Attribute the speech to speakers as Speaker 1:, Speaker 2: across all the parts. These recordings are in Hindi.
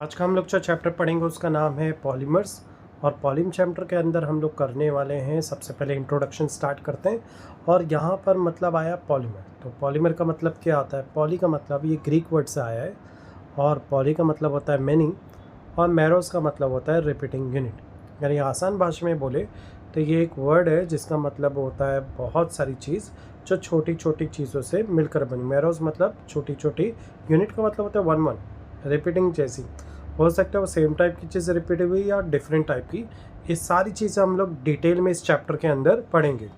Speaker 1: आज का हम लोग जो चैप्टर पढ़ेंगे उसका नाम है पॉलीमर्स। और पॉलीम चैप्टर के अंदर हम लोग करने वाले हैं, सबसे पहले इंट्रोडक्शन स्टार्ट करते हैं। और यहाँ पर मतलब आया पॉलीमर। तो पॉलीमर का मतलब क्या आता है? पॉली का मतलब ये ग्रीक वर्ड से आया है और पॉली का मतलब होता है मैनी और मैरोस का मतलब होता है रिपीटिंग यूनिट। यानी आसान भाषा में बोले तो ये एक वर्ड है जिसका मतलब होता है बहुत सारी चीज़ जो छोटी छोटी चीज़ों से मिलकर बनी। मैरोस मतलब छोटी छोटी, यूनिट का मतलब होता है वन वन, रिपीटिंग जैसी हो सकता है वो सेम टाइप की चीज़ रिपीट हुई या डिफरेंट टाइप की। ये सारी चीज़ें हम लोग डिटेल में इस चैप्टर के अंदर पढ़ेंगे।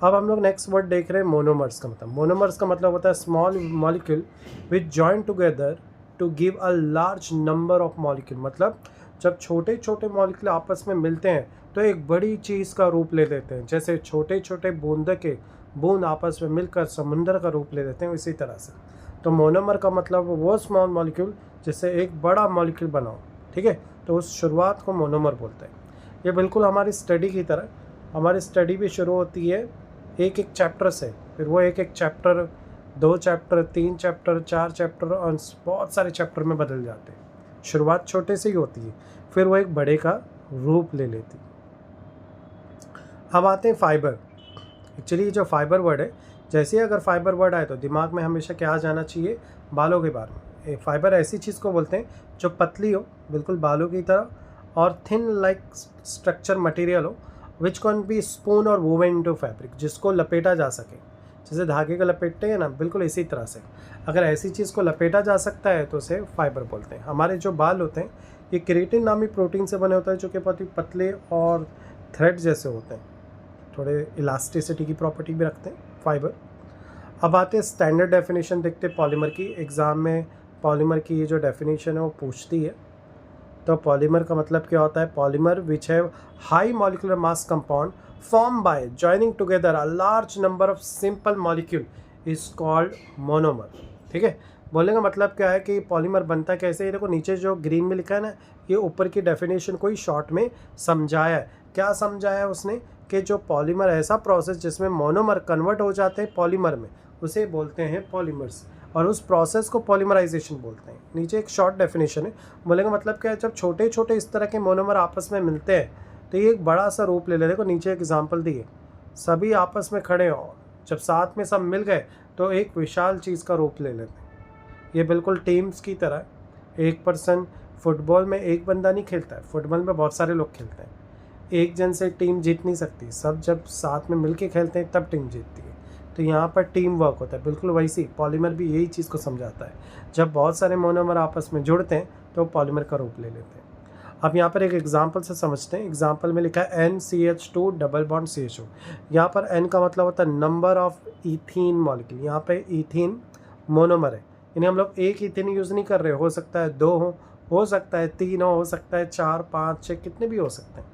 Speaker 1: अब हम लोग नेक्स्ट वर्ड देख रहे हैं मोनोमर्स का मतलब। मोनोमर्स का मतलब होता है small molecule which join together to give a large number of molecule. मतलब जब छोटे छोटे मॉलिक्यूल आपस में मिलते हैं तो एक बड़ी चीज़ का रूप ले लेते हैं। जैसे छोटे छोटे बूंद आपस में मिलकर समुंदर का रूप ले लेते हैं, इसी तरह से। तो मोनोमर का मतलब वो स्मॉल मॉलिक्यूल जिससे एक बड़ा मॉलिक्यूल बनाओ, ठीक है। तो उस शुरुआत को मोनोमर बोलते हैं। ये बिल्कुल हमारी स्टडी की तरह, हमारी स्टडी भी शुरू होती है एक एक चैप्टर से, फिर वो एक एक चैप्टर 2 चैप्टर 3 चैप्टर 4 चैप्टर और बहुत सारे चैप्टर में बदल जाते हैं। शुरुआत छोटे से ही होती है, फिर वो एक बड़े का रूप ले लेती है। अब आते हैं फाइबर। एक्चुअली ये जो फाइबर वर्ड है, जैसे ही अगर फाइबर वर्ड आए तो दिमाग में हमेशा क्या आ जाना चाहिए? बालों के बारे में। फाइबर ऐसी चीज़ को बोलते हैं जो पतली हो, बिल्कुल बालों की तरह, और थिन लाइक स्ट्रक्चर मटेरियल हो, विच कैन बी स्पून और वोवन इनटू फैब्रिक, जिसको लपेटा जा सके। जैसे धागे को लपेटते हैं ना, बिल्कुल इसी तरह से अगर ऐसी चीज़ को लपेटा जा सकता है तो उसे फाइबर बोलते हैं। हमारे जो बाल होते हैं ये केराटिन नामी प्रोटीन से बने होते हैं, जो कि बहुत ही पतले और थ्रेड जैसे होते हैं, थोड़े इलास्टिसिटी की प्रॉपर्टी भी रखते हैं फाइबर। अब आते हैं स्टैंडर्ड डेफिनेशन देखते हैं पॉलीमर की। एग्ज़ाम में पॉलीमर की ये जो डेफिनेशन है वो पूछती है। तो पॉलीमर का मतलब क्या होता है? Polymer which have high molecular mass compound form by joining together a large number of simple molecule is called monomer. ठीक है, बोलने का मतलब क्या है कि पॉलीमर बनता कैसे? ये देखो नीचे जो ग्रीन में लिखा है ना, ये ऊपर की डेफिनेशन को ही शॉर्ट में समझाया है। क्या समझाया है उसने? कि जो पॉलीमर ऐसा प्रोसेस जिसमें मोनोमर कन्वर्ट हो जाते हैं पॉलीमर में, उसे बोलते हैं पॉलीमर्स, और उस प्रोसेस को पॉलीमराइजेशन बोलते हैं। नीचे एक शॉर्ट डेफिनेशन है। बोलने का मतलब क्या है? जब छोटे छोटे इस तरह के मोनोमर आपस में मिलते हैं तो ये एक बड़ा सा रूप ले लेते हैं। देखो नीचे एग्जाम्पल दिए, सभी आपस में खड़े हो, जब साथ में सब मिल गए तो एक विशाल चीज़ का रूप ले लेते हैं। ये बिल्कुल टीम्स की तरह। एक पर्सन, फुटबॉल में एक बंदा नहीं खेलता है, फुटबॉल में बहुत सारे लोग खेलते हैं। एक जन से टीम जीत नहीं सकती, सब जब साथ में मिलके खेलते हैं तब टीम जीतती है। तो यहाँ पर टीम वर्क होता है। बिल्कुल वैसी पॉलीमर भी यही चीज़ को समझाता है। जब बहुत सारे मोनोमर आपस में जुड़ते हैं तो पॉलीमर का रूप ले लेते हैं। अब यहाँ पर एक एग्जाम्पल से समझते हैं। एग्जाम्पल में लिखा है NCH2 डबल बॉन्ड CHO। यहाँ पर N का मतलब होता है नंबर ऑफ इथीन मॉलिक्यूल। यहाँ पे इथीन मोनोमर है, यानी हम लोग एक इथीन यूज़ नहीं कर रहे। हो सकता है 2 हो सकता है 3 हो सकता है 4 5 6, कितने भी हो सकते हैं।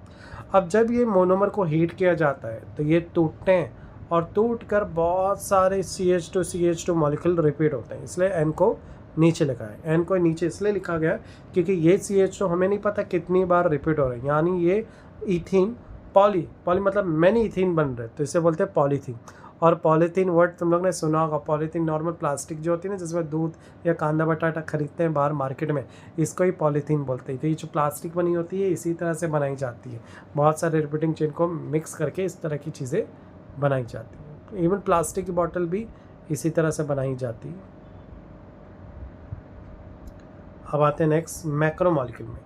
Speaker 1: अब जब ये मोनोमर को हीट किया जाता है तो ये टूटते हैं और टूट कर बहुत सारे CH2 मॉलिक्यूल रिपीट होते हैं। इसलिए N को नीचे लिखा है। N को नीचे इसलिए लिखा गया क्योंकि ये CH2 हमें नहीं पता कितनी बार रिपीट हो रहे हैं। यानी ये इथीन पॉली मतलब मैनी इथीन बन रहे, तो इसे बोलते हैं पॉलीथीन। और पॉलीथीन वर्ड तुम लोग ने सुना होगा। पॉलीथीन नॉर्मल प्लास्टिक जो होती है ना, जिसमें दूध या कांदा बटाटा खरीदते हैं बाहर मार्केट में, इसको ही पॉलीथीन बोलते हैं। तो ये जो प्लास्टिक बनी होती है इसी तरह से बनाई जाती है। बहुत सारे रिपीटिंग चेन को मिक्स करके इस तरह की चीज़ें बनाई जाती है। इवन प्लास्टिक की बॉटल भी इसी तरह से बनाई जाती है। अब आते हैं नेक्स्ट मैक्रो मॉलिक्यूल में।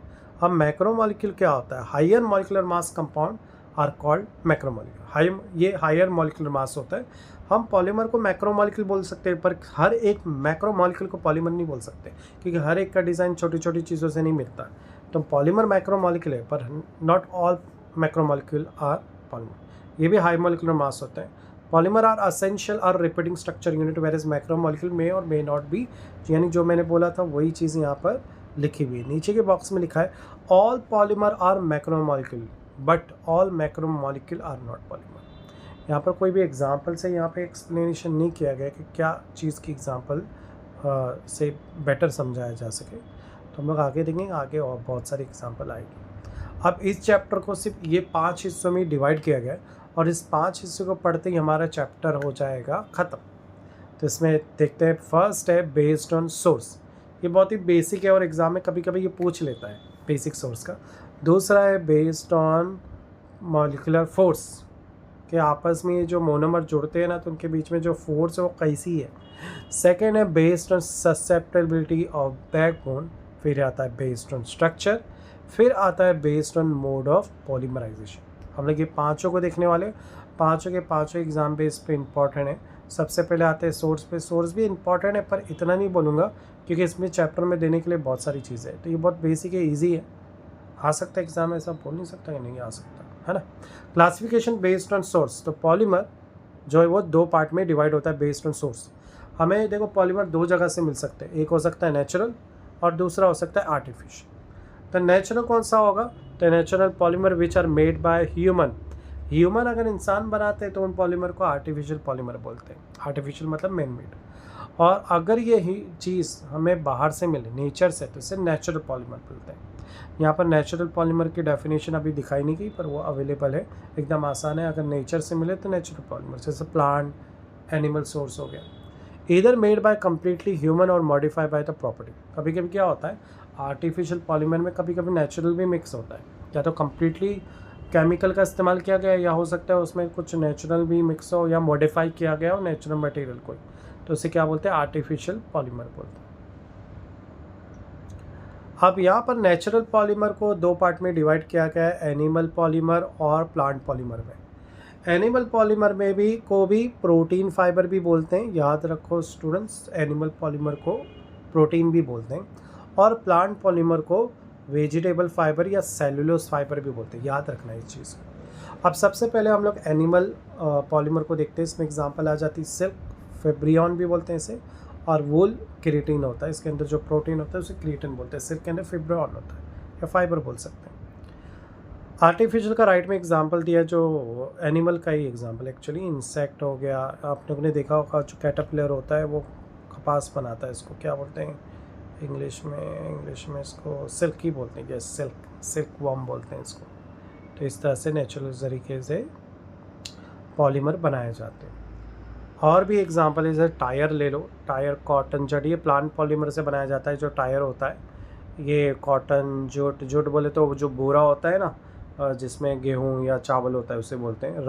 Speaker 1: अब मैक्रो मॉलिक्यूल क्या होता है? Higher molecular mass compound are called macro molecule. ये हायर मॉलिक्यूलर मास होता है। हम पॉलीमर को मैक्रो मॉलिक्यूल बोल सकते हैं, पर हर एक मैक्रो मॉलिक्यूल को पॉलीमर नहीं बोल सकते, क्योंकि हर एक का डिज़ाइन छोटी छोटी चीज़ों से नहीं मिलता। तो पॉलीमर मैक्रो मॉलिक्यूल है, पर not all macro molecule are polymer. ये भी हाई मॉलिक्यूलर मास होता है। पॉलीमर आर असेंशियल और repeating structure unit, where macro molecule may और मे नॉट बी। यानी जो मैंने बोला था वही चीज़ यहाँ पर लिखी हुई है। नीचे के बॉक्स में लिखा है all polymer are macro molecule but all macro molecule are not polymer. यहाँ पर कोई भी एग्जाम्पल से यहाँ पे एक्सप्लेनेशन नहीं किया गया कि क्या चीज़ की एग्जाम्पल से बेटर समझाया जा सके। तो हम लोग आगे देखेंगे, आगे और बहुत सारी एग्जाम्पल आएगी। अब इस चैप्टर को सिर्फ ये 5 हिस्सों में डिवाइड किया गया और इस 5 हिस्सों को पढ़ते ही हमारा चैप्टर हो जाएगा ख़त्म। तो इसमें देखते हैं, फर्स्ट है बेस्ड ऑन सोर्स। ये बहुत ही बेसिक है और एग्ज़ाम में कभी कभी ये पूछ लेता है बेसिक सोर्स का। दूसरा है बेस्ड ऑन मॉलिक्यूलर फोर्स, कि आपस में ये जो मोनोमर जुड़ते हैं ना तो उनके बीच में जो फोर्स है वो कैसी है। सेकेंड है based on susceptibility of backbone, फिर आता है बेस्ड ऑन स्ट्रक्चर, फिर आता है based on mode of polymerisation. हम लोग ये पाँचों को देखने वाले, पाँचों के पाँचों एग्जाम बेस पे इंपॉर्टेंट है। सबसे पहले आते हैं सोर्स पे। सोर्स भी इंपॉर्टेंट है पर इतना नहीं बोलूँगा क्योंकि इसमें चैप्टर में देने के लिए बहुत सारी चीज़ें हैं, तो ये बहुत बेसिक है, ईजी है, आ सकता है एग्जाम में, ऐसा बोल नहीं सकता कि नहीं आ सकता, है ना। क्लासिफिकेशन बेस्ड ऑन सोर्स, तो पॉलीमर जो है वो दो पार्ट में डिवाइड होता है बेस्ड ऑन सोर्स। हमें देखो पॉलीमर दो जगह से मिल सकते हैं, एक हो सकता है नेचुरल और दूसरा हो सकता है आर्टिफिशियल। तो नेचुरल कौन सा होगा, तो natural polymer which are made by human. अगर इंसान बनाते हैं तो उन पॉलीमर को आर्टिफिशियल पॉलीमर बोलते हैं। आर्टिफिशियल मतलब मैन मेड। और अगर ये ही चीज़ हमें बाहर से मिले, नेचर से, तो इसे नेचुरल पॉलीमर बोलते हैं। यहाँ पर नेचुरल पॉलीमर की डेफिनेशन अभी दिखाई नहीं गई पर वो अवेलेबल है, एकदम आसान है। अगर नेचर से मिले तो नेचुरल पॉलीमर, जैसे प्लांट, एनिमल सोर्स हो गया। इधर मेड बाय कम्प्लीटली ह्यूमन और मॉडिफाई बाय द प्रॉपर्टी। कभी कभी क्या होता है आर्टिफिशियल पॉलीमर में कभी कभी नेचुरल भी मिक्स होता है, या तो कम्प्लीटली केमिकल का इस्तेमाल किया गया, या हो सकता है उसमें कुछ नेचुरल भी मिक्स हो या मॉडिफाई किया गया हो नेचुरल मटेरियल को, तो उसे क्या बोलते हैं, आर्टिफिशियल पॉलीमर बोलते हैं। अब यहाँ पर नेचुरल पॉलीमर को दो पार्ट में डिवाइड किया गया है, एनिमल पॉलीमर और प्लांट पॉलीमर में। एनिमल पॉलीमर में भी प्रोटीन फाइबर भी बोलते हैं, याद रखो स्टूडेंट्स, एनिमल पॉलीमर को प्रोटीन भी बोलते हैं, और प्लांट पॉलीमर को वेजिटेबल फाइबर या सेलुलोज फाइबर भी बोलते हैं, याद रखना इस चीज़ को। अब सबसे पहले हम लोग एनिमल पॉलीमर को देखते हैं। इसमें एग्जांपल आ जाती है सिल्क, फेब्रियन भी बोलते हैं इसे, और वूल केराटिन होता है, इसके अंदर जो प्रोटीन होता है उसे केराटिन बोलते हैं। सिल्क के अंदर फेब्रियन होता है या फाइबर बोल सकते हैं। आर्टिफिशियल का राइट में एग्जांपल दिया जो एनिमल का ही एग्जांपल, एक्चुअली इंसेक्ट हो गया। आप लोगों ने देखा होगा जो कैटरपिलर होता है वो कपास बनाता है, इसको क्या बोलते हैं इंग्लिश में इसको सिल्क ही बोलते हैं, जैसे सिल्क वर्म बोलते हैं इसको। तो इस तरह से नेचुरल तरीके से पॉलीमर बनाए जाते हैं। और भी एग्जांपल है, जैसे टायर ले लो, टायर कॉटन जड़, ये प्लांट पॉलीमर से बनाया जाता है। जो टायर होता है ये कॉटन, जूट बोले तो जो बोरा होता है ना जिसमें गेहूं या चावल होता है उसे बोलते हैं।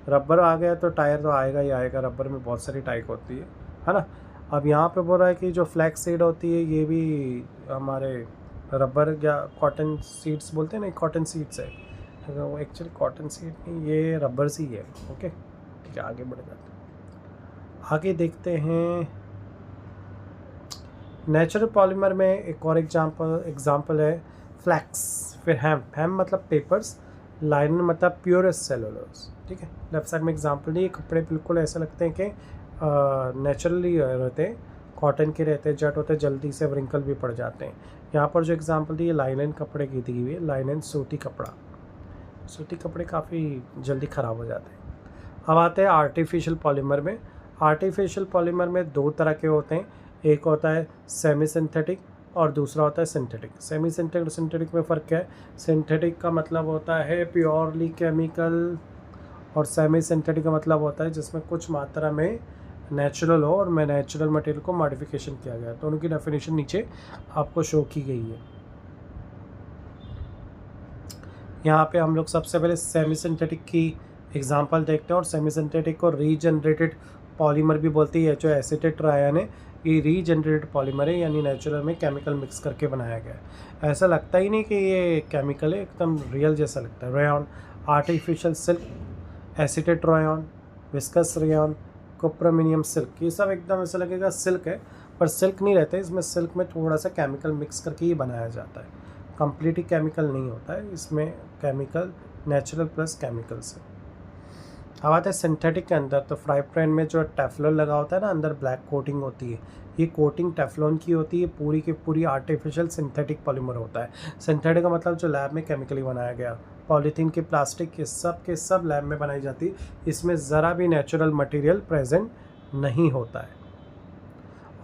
Speaker 1: रबर आ गया तो टायर तो आएगा ही आएगा, रबर में बहुत सारी टाइप होती है ना। अब यहाँ पे बोल रहा है कि जो फ्लैक्स सीड होती है ये भी हमारे रबर या कॉटन सीड्स बोलते हैं ना, कॉटन सीड्स है वो, एक्चुअली कॉटन सीड नहीं, ये रबर सी है। ओके ठीक है, आगे बढ़ जाते हैं। आगे देखते हैं नेचुरल पॉलीमर में एक और एग्जांपल है फ्लैक्स, फिर हैम मतलब पेपर्स, लाइनन मतलब प्योरेस्ट सेलुलोज। ठीक है, लेफ्ट साइड में एग्जांपल दिए, कपड़े बिल्कुल ऐसे लगते हैं कि नेचुरली रहते हैं, कॉटन के रहते हैं, जट होते हैं, जल्दी से व्रिंकल भी पड़ जाते हैं। यहाँ पर जो एग्जांपल दी है लाइनन कपड़े की दी हुई है, लाइनन सूती कपड़े काफ़ी जल्दी ख़राब हो जाते हैं। अब आते हैं आर्टिफिशियल पॉलीमर में। आर्टिफिशियल पॉलीमर में दो तरह के होते हैं, एक होता है सेमी सिंथेटिक और दूसरा होता है सिंथेटिक। सेमी सिंथेटिक और सिंथेटिक में फ़र्क क्या है, सिंथेटिक का मतलब होता है प्योरली केमिकल, और सेमी सिंथेटिक का मतलब होता है जिसमें कुछ मात्रा में नेचुरल हो और नेचुरल मटेरियल को मॉडिफिकेशन किया गया है। तो उनकी डेफिनेशन नीचे आपको शो की गई है। यहाँ पे हम लोग सबसे पहले सेमी सिंथेटिक की एग्जांपल देखते हैं, और सेमी सिंथेटिक को रीजनरेटेड पॉलीमर भी बोलती है। जो एसिटेट ट्रायन है ये रीजनरेटेड पॉलीमर है, यानी नेचुरल में केमिकल मिक्स करके बनाया गया है। ऐसा लगता ही नहीं कि ये केमिकल है, एकदम रियल जैसा लगता है। Rayon, artificial silk, acetate rayon, viscose rayon, cuprammonium silk, ये सब एकदम ऐसा लगेगा सिल्क है पर सिल्क नहीं रहता है। इसमें सिल्क में थोड़ा सा केमिकल मिक्स करके ही बनाया जाता है, कम्प्लीटली केमिकल नहीं होता है इसमें, केमिकल नेचुरल प्लस केमिकल्स है। अब आते हैं सिंथेटिक के अंदर, तो फ्राई पैन में जो टेफ्लॉन लगा होता है ना, अंदर ब्लैक कोटिंग होती है, ये कोटिंग टेफ्लॉन की होती है, पूरी की पूरी आर्टिफिशियल सिंथेटिक पॉलीमर होता है। सिंथेटिक का मतलब जो लैब में केमिकली बनाया गया, पॉलीथीन के, प्लास्टिक के सब लैब में बनाई जाती है, इसमें ज़रा भी नेचुरल मटेरियल प्रेजेंट नहीं होता है।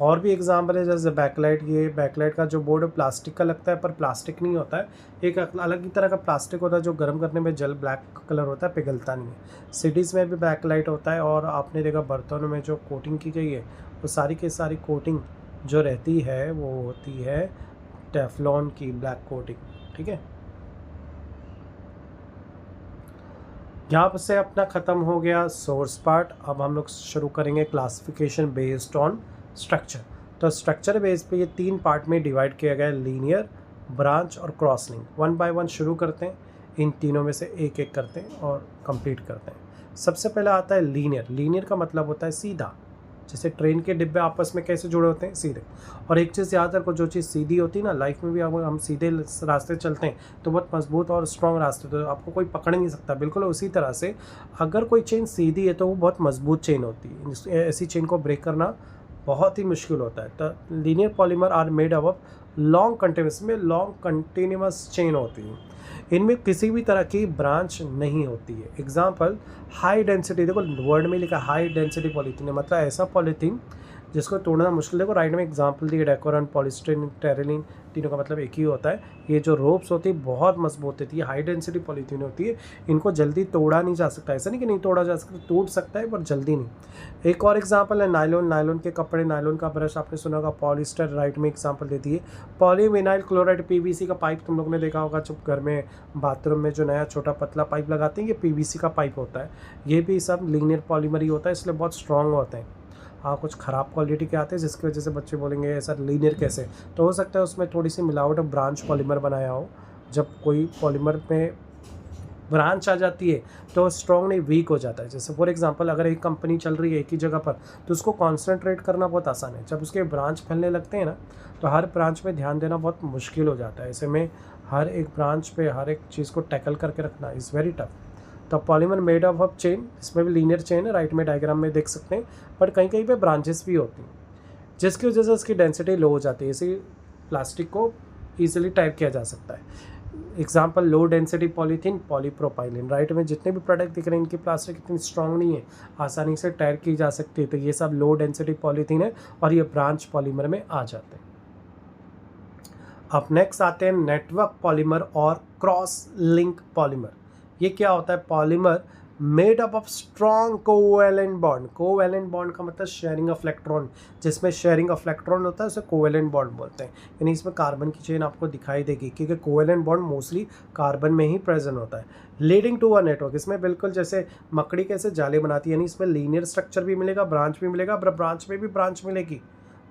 Speaker 1: और भी एग्जांपल है जैसे बैकलाइट, ये बैकलाइट का जो बोर्ड प्लास्टिक का लगता है पर प्लास्टिक नहीं होता है, एक अलग ही तरह का प्लास्टिक होता है जो गर्म करने में जल ब्लैक कलर होता है, पिघलता नहीं है। सिटीज़ में भी बैकलाइट होता है, और आपने देखा बर्तनों में जो कोटिंग की गई है वो सारी की सारी कोटिंग जो रहती है वो होती है टेफ्लॉन की ब्लैक कोटिंग, ठीक है। यहाँ से अपना ख़त्म हो गया सोर्स पार्ट। अब हम लोग शुरू करेंगे क्लासिफिकेशन बेस्ड ऑन स्ट्रक्चर। तो स्ट्रक्चर बेस पे ये 3 पार्ट में डिवाइड किया गया है, लीनियर, ब्रांच और क्रॉस लिंक। 1 बाय 1 शुरू करते हैं, इन तीनों में से एक एक करते हैं और कंप्लीट करते हैं। सबसे पहले आता है लीनियर। लीनियर का मतलब होता है सीधा, जैसे ट्रेन के डिब्बे आपस में कैसे जुड़े होते हैं, सीधे। और एक चीज़ याद रखो, जो चीज़ सीधी होती है ना, लाइफ में भी अगर हम सीधे रास्ते चलते हैं तो बहुत मजबूत और स्ट्रॉन्ग रास्ते, तो आपको कोई पकड़ नहीं सकता। बिल्कुल उसी तरह से अगर कोई चेन सीधी है तो वो बहुत मजबूत चेन होती है, ऐसी चेन को ब्रेक करना बहुत ही मुश्किल होता है। तो linear polymer are made up of long continuous chain होती है। इनमें किसी भी तरह की ब्रांच नहीं होती है। एग्जाम्पल, हाई डेंसिटी, देखो वर्ड में लिखा हाई डेंसिटी पॉलीथीन है, मतलब ऐसा पॉलीथीन जिसको तोड़ना मुश्किल। देखो राइट में एग्जाम्पल दिए, डेकोरन, पॉलिस्टीरीन, टेरिलीन, तीनों का मतलब एक ही होता है। ये जो रोप्स होती है बहुत मजबूत होती है, हाई डेंसिटी पॉलीथीन होती है, इनको जल्दी तोड़ा नहीं जा सकता। ऐसा नहीं कि नहीं तोड़ा जा सकता, टूट सकता है पर जल्दी नहीं। एक और एग्जाम्पल है नायलॉन। नायलॉन के कपड़े, नायलॉन का ब्रश आपने सुना होगा। पॉलिस्टर राइट में एग्जाम्पल देती है। पॉलीविनाइल क्लोराइड, पीवीसी का पाइप तुम लोग ने देखा होगा, जब घर में बाथरूम में जो नया छोटा पतला पाइप लगाते हैं, ये पीवीसी का पाइप होता है। ये भी सब लीनियर पॉलीमर ही होता है, इसलिए बहुत स्ट्रॉन्ग होते हैं। हाँ, कुछ ख़राब क्वालिटी के आते हैं जिसकी वजह से बच्चे बोलेंगे ऐसा लीनियर कैसे, तो हो सकता है उसमें थोड़ी सी मिलावट और ब्रांच पॉलीमर बनाया हो। जब कोई पॉलीमर में ब्रांच आ जाती है तो स्ट्रॉन्ग नहीं, वीक हो जाता है। जैसे फॉर एग्जांपल, अगर एक कंपनी चल रही है एक ही जगह पर, तो उसको कॉन्सेंट्रेट करना बहुत आसान है। जब उसके ब्रांच फैलने लगते हैं ना, तो हर ब्रांच में ध्यान देना बहुत मुश्किल हो जाता है। ऐसे में हर एक ब्रांच पे हर एक चीज़ को टैकल करके रखना इज़ वेरी टफ। तो पॉलीमर मेड ऑफ चेन, इसमें भी लीनियर चेन है, राइट में डायग्राम में देख सकते हैं, बट कहीं कहीं पे ब्रांचेस भी होती हैं, जिसकी वजह से उसकी डेंसिटी लो हो जाती है। इसी प्लास्टिक को ईजिली टायर किया जा सकता है। Example, low density polythene, polypropylene. Right में जितने भी प्रोडक्ट दिख रहे हैं, इनकी प्लास्टिक इतनी स्ट्रॉन्ग नहीं है, आसानी से टायर की जा सकती है। तो ये सब लो डेंसिटी पॉलीथीन है और ये ब्रांच पॉलीमर में आ जाते हैं। अब नेक्स्ट आते हैं नेटवर्क पॉलीमर और क्रॉस लिंक पॉलीमर। ये क्या होता है? Polymer made up of strong covalent bond. Covalent bond का मतलब शेयरिंग ऑफ इलेक्ट्रॉन, जिसमें शेयरिंग ऑफ इलेक्ट्रॉन होता है उसे कोवैलेंट बॉन्ड बोलते हैं। यानी इसमें कार्बन की चेन आपको दिखाई देगी, क्योंकि कोवैलेंट बॉन्ड मोस्टली कार्बन में ही प्रेजेंट होता है। लीडिंग टू अ नेटवर्क, इसमें बिल्कुल जैसे मकड़ी कैसे जाले बनाती है, यानी इसमें लीनियर स्ट्रक्चर भी मिलेगा, ब्रांच भी मिलेगा, ब्रांच में भी ब्रांच मिलेगी,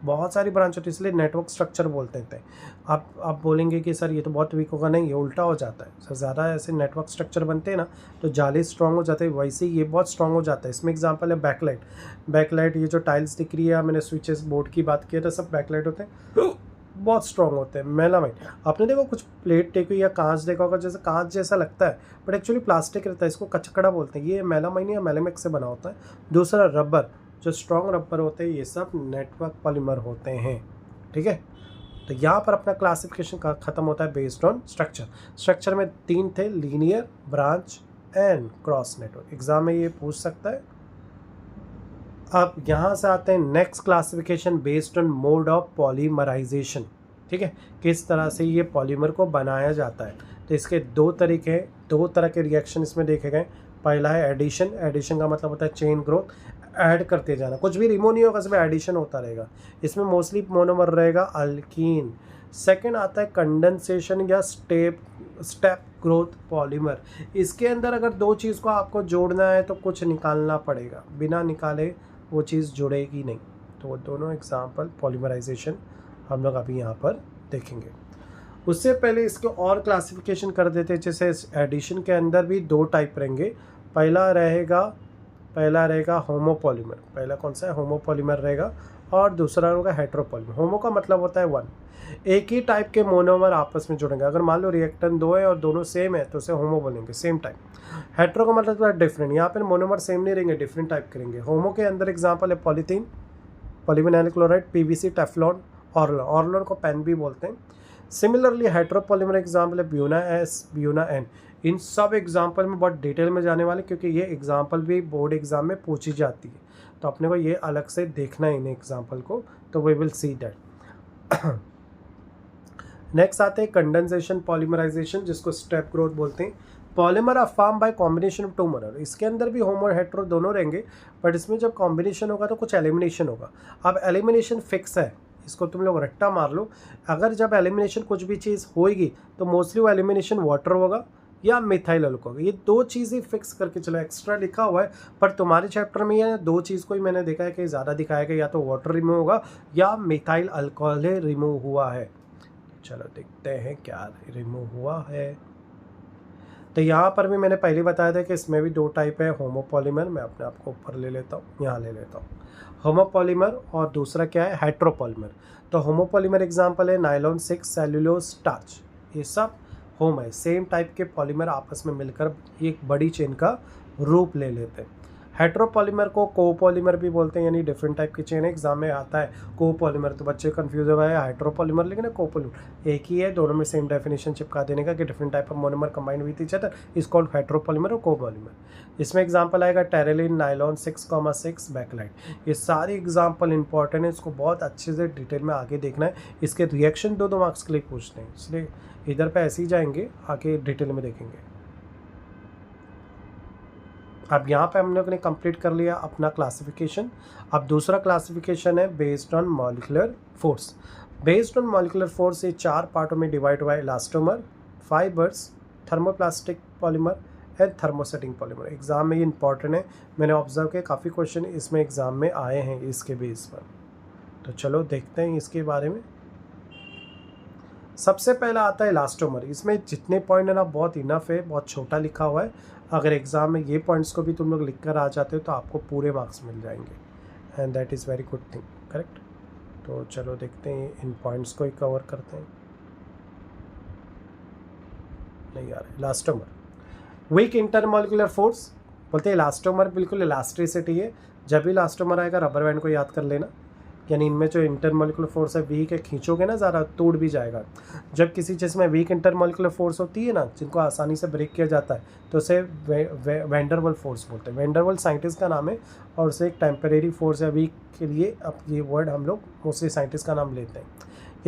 Speaker 1: बहुत सारी ब्रांच होती है, इसलिए नेटवर्क स्ट्रक्चर बोलते हैं। आप बोलेंगे कि सर ये तो बहुत वीक होगा, नहीं, ये उल्टा हो जाता है। सर ज़्यादा ऐसे नेटवर्क स्ट्रक्चर बनते हैं ना तो जाले स्ट्रॉन्ग हो जाते हैं, वैसे ही ये बहुत स्ट्रॉन्ग हो जाता है। इसमें एग्जांपल है बैकलाइट। बैकलाइट, ये जो टाइल्स दिख रही है, मैंने स्विचेस बोर्ड की बात की है, तो सब बैकलाइट होते हैं, बहुत स्ट्रॉन्ग होते हैं। मेलामाइन, आपने देखो कुछ प्लेट देखो या कांच देखा होगा, जैसे कांच जैसा लगता है बट एक्चुअली प्लास्टिक रहता है, इसको कचकड़ा बोलते हैं। ये मेलामाइन या मेलामिक से बना होता है। दूसरा रबर, जो स्ट्रॉन्ग रबर होते हैं, ये सब नेटवर्क पॉलीमर होते हैं, ठीक है। तो यहाँ पर अपना क्लासिफिकेशन खत्म होता है बेस्ड ऑन स्ट्रक्चर। स्ट्रक्चर में 3 थे, linear, branch and cross network. Exam में ये पूछ सकता है। अब यहाँ से आते हैं next classification based on mode of polymerisation, ठीक है, किस तरह से ये पॉलीमर को बनाया जाता है। तो इसके 2 तरीके हैं, 2 तरह के रिएक्शन इसमें देखे गए। पहला है एडिशन। एडिशन का मतलब होता है चेन ग्रोथ, ऐड करते जाना, कुछ भी रिमूव नहीं होगा, इसमें एडिशन होता रहेगा। इसमें मोस्टली मोनोमर रहेगा अल्कीन। सेकंड आता है कंडेंसेशन या स्टेप ग्रोथ पॉलीमर। इसके अंदर अगर 2 चीज़ को आपको जोड़ना है तो कुछ निकालना पड़ेगा, बिना निकाले वो चीज़ जुड़ेगी नहीं। तो वो दोनों एग्जाम्पल पॉलीमराइजेशन हम लोग अभी यहाँ पर देखेंगे। उससे पहले इसके और क्लासिफिकेशन कर देते हैं। जैसे एडिशन के अंदर भी 2 टाइप रहेंगे। पहला रहेगा होमोपॉलीमर। पहला कौन सा है? होमोपॉलीमर रहेगा। और दूसरा होगा हेट्रोपॉलीमर। होमो का मतलब होता है 1, एक ही टाइप के मोनोमर आपस में जुड़ेंगे। अगर मान लो रिएक्टेंट 2 है और दोनों सेम है तो उसे होमो बोलेंगे, सेम टाइप। हेट्रो का मतलब है डिफरेंट, यहाँ पर मोनोमर सेम नहीं रहेंगे, डिफरेंट टाइप करेंगे। होमो के अंदर एग्जाम्पल है polythene, polyvinyl chloride, PVC, Teflon, Orlon. Orlon को पेन भी बोलते हैं। सिमिलरली हेट्रोपॉलीमर एग्जाम्पल है ब्यूना एस, ब्यूना एन। इन सब एग्जाम्पल में बहुत डिटेल में जाने वाले, क्योंकि ये एग्जाम्पल भी बोर्ड एग्जाम में पूछी जाती है, तो अपने को ये अलग से देखना है इन एग्जाम्पल को, तो we will see that. Next आते हैं कंडेंसेशन पॉलीमराइजेशन, जिसको स्टेप ग्रोथ बोलते हैं। Polymer are form by combination of 2 monomer. इसके अंदर भी होमो और हेट्रो दोनों रहेंगे, बट इसमें जब कॉम्बिनेशन होगा तो कुछ एलिमिनेशन होगा। अब एलिमिनेशन फिक्स है, इसको तुम लोग रट्टा मार लो। अगर जब एलिमिनेशन कुछ भी चीज़ होएगी तो मोस्टली वो एलिमिनेशन वाटर होगा या मिथाइल अल्कोहल होगा। ये दो चीज़ें फिक्स करके चलो, एक्स्ट्रा लिखा हुआ है पर तुम्हारे चैप्टर में ये दो चीज़ को ही मैंने देखा है कि ज़्यादा दिखाया गया, या तो वाटर रिमूव होगा या मिथाइल अल्कोहल रिमूव हुआ है। चलो देखते हैं क्या रिमूव हुआ है। तो यहाँ पर भी मैंने पहले बताया था कि इसमें भी दो टाइप है होमोपॉलीमर। मैं अपने आप को ऊपर ले लेता हूँ, यहाँ ले लेता हूँ होमोपॉलीमर, और दूसरा क्या है हेट्रोपॉलीमर। तो होमोपॉलीमर एग्जांपल है नायलॉन 6, सेल्यूलोज, स्टार्च। ये सब होम है, सेम टाइप के पॉलीमर आपस में मिलकर एक बड़ी चेन का रूप ले लेते हैं। हेट्रोपॉलीमर को कोपॉलीमर भी बोलते हैं, यानी डिफरेंट टाइप की चेन है। एग्जाम में आता है कोपॉलीमर तो बच्चे कंफ्यूज हो गए हाइड्रोपॉलीमर, लेकिन कोपॉलीमर एक ही है, दोनों में सेम डेफिनेशन चिपका देने का कि different type of monomer combined with each other is called heteropolymer और कोपॉलीमर। इसमें एग्जांपल आएगा टेरेलिन, नायलॉन 6,6, बैकलाइट। ये सारे एग्जांपल इंपॉर्टेंट है, इसको बहुत अच्छे से डिटेल में आगे देखना है। इसके रिएक्शन दो मार्क्स के लिए पूछते हैं, इसलिए इधर पे ऐसे ही जाएंगे, आगे डिटेल में देखेंगे। अब यहाँ पे हम लोग ने कंप्लीट कर लिया अपना क्लासिफिकेशन। अब दूसरा क्लासिफिकेशन है based on molecular force. Based on molecular force ये 4 पार्टों में डिवाइड हुआ है, elastomer, fibres, thermoplastic polymer and thermosetting polymer. Exam में ये इंपॉर्टेंट है, मैंने ऑब्जर्व किया काफ़ी क्वेश्चन इसमें एग्जाम में आए हैं इसके बेस पर। तो चलो देखते हैं इसके बारे में। सबसे पहला आता है इलास्टोमर। इसमें जितने पॉइंट है ना बहुत इनफ है, बहुत छोटा लिखा हुआ है। अगर एग्ज़ाम में ये पॉइंट्स को भी तुम लोग लिख कर आ जाते हो तो आपको पूरे मार्क्स मिल जाएंगे, and that is very good thing, correct. तो चलो देखते हैं इन पॉइंट्स को ही कवर करते हैं। नहीं यार, इलास्टोमर वीक इंटरमॉलिक्यूलर फोर्स बोलते हैं। इलास्टोमर बिल्कुल इलास्टिसिटी है। जब भी इलास्टोमर आएगा रबर बैंड को याद कर लेना, यानी इनमें जो इंटरमॉलिक्यूलर फोर्स है वीक है, खींचोगे ना ज़्यादा टूट भी जाएगा। जब किसी चीज़ में वीक इंटरमॉलिक्यूलर फोर्स होती है ना, जिनको आसानी से ब्रेक किया जाता है, तो उसे वैंडरवल फोर्स बोलते हैं। वैंडरवल साइंटिस्ट का नाम है और उसे एक टेम्परेरी फोर्स या वीक के लिए अब ये वर्ड हम लोग मोस्टली साइंटिस्ट का नाम लेते हैं।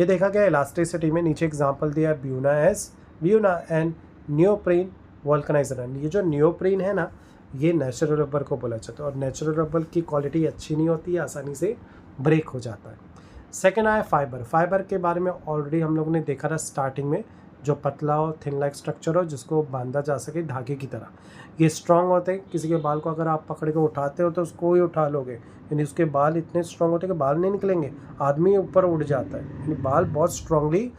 Speaker 1: ये देखा गया इलास्टिसिटी में। नीचे एग्जाम्पल दिया है ब्यूना एंड नियोप्रीन वल्कनाइजर। ये जो नियोप्रीन है ना, ये नेचुरल रबर को बोला जाता है, और नेचुरल रबर की क्वालिटी अच्छी नहीं होती है, आसानी से ब्रेक हो जाता है। सेकेंड आया फाइबर। फाइबर के बारे में ऑलरेडी हम लोगों ने देखा था स्टार्टिंग में, जो पतला और थिन लाइक स्ट्रक्चर हो जिसको बांधा जा सके धागे की तरह। ये स्ट्रांग होते हैं, किसी के बाल को अगर आप पकड़ के उठाते हो तो उसको ही उठा लोगे, यानी उसके बाल इतने स्ट्रांग होते हैं कि बाल नहीं निकलेंगे, आदमी ऊपर उड़ जाता है। यानी बाल बहुत स्ट्रांगली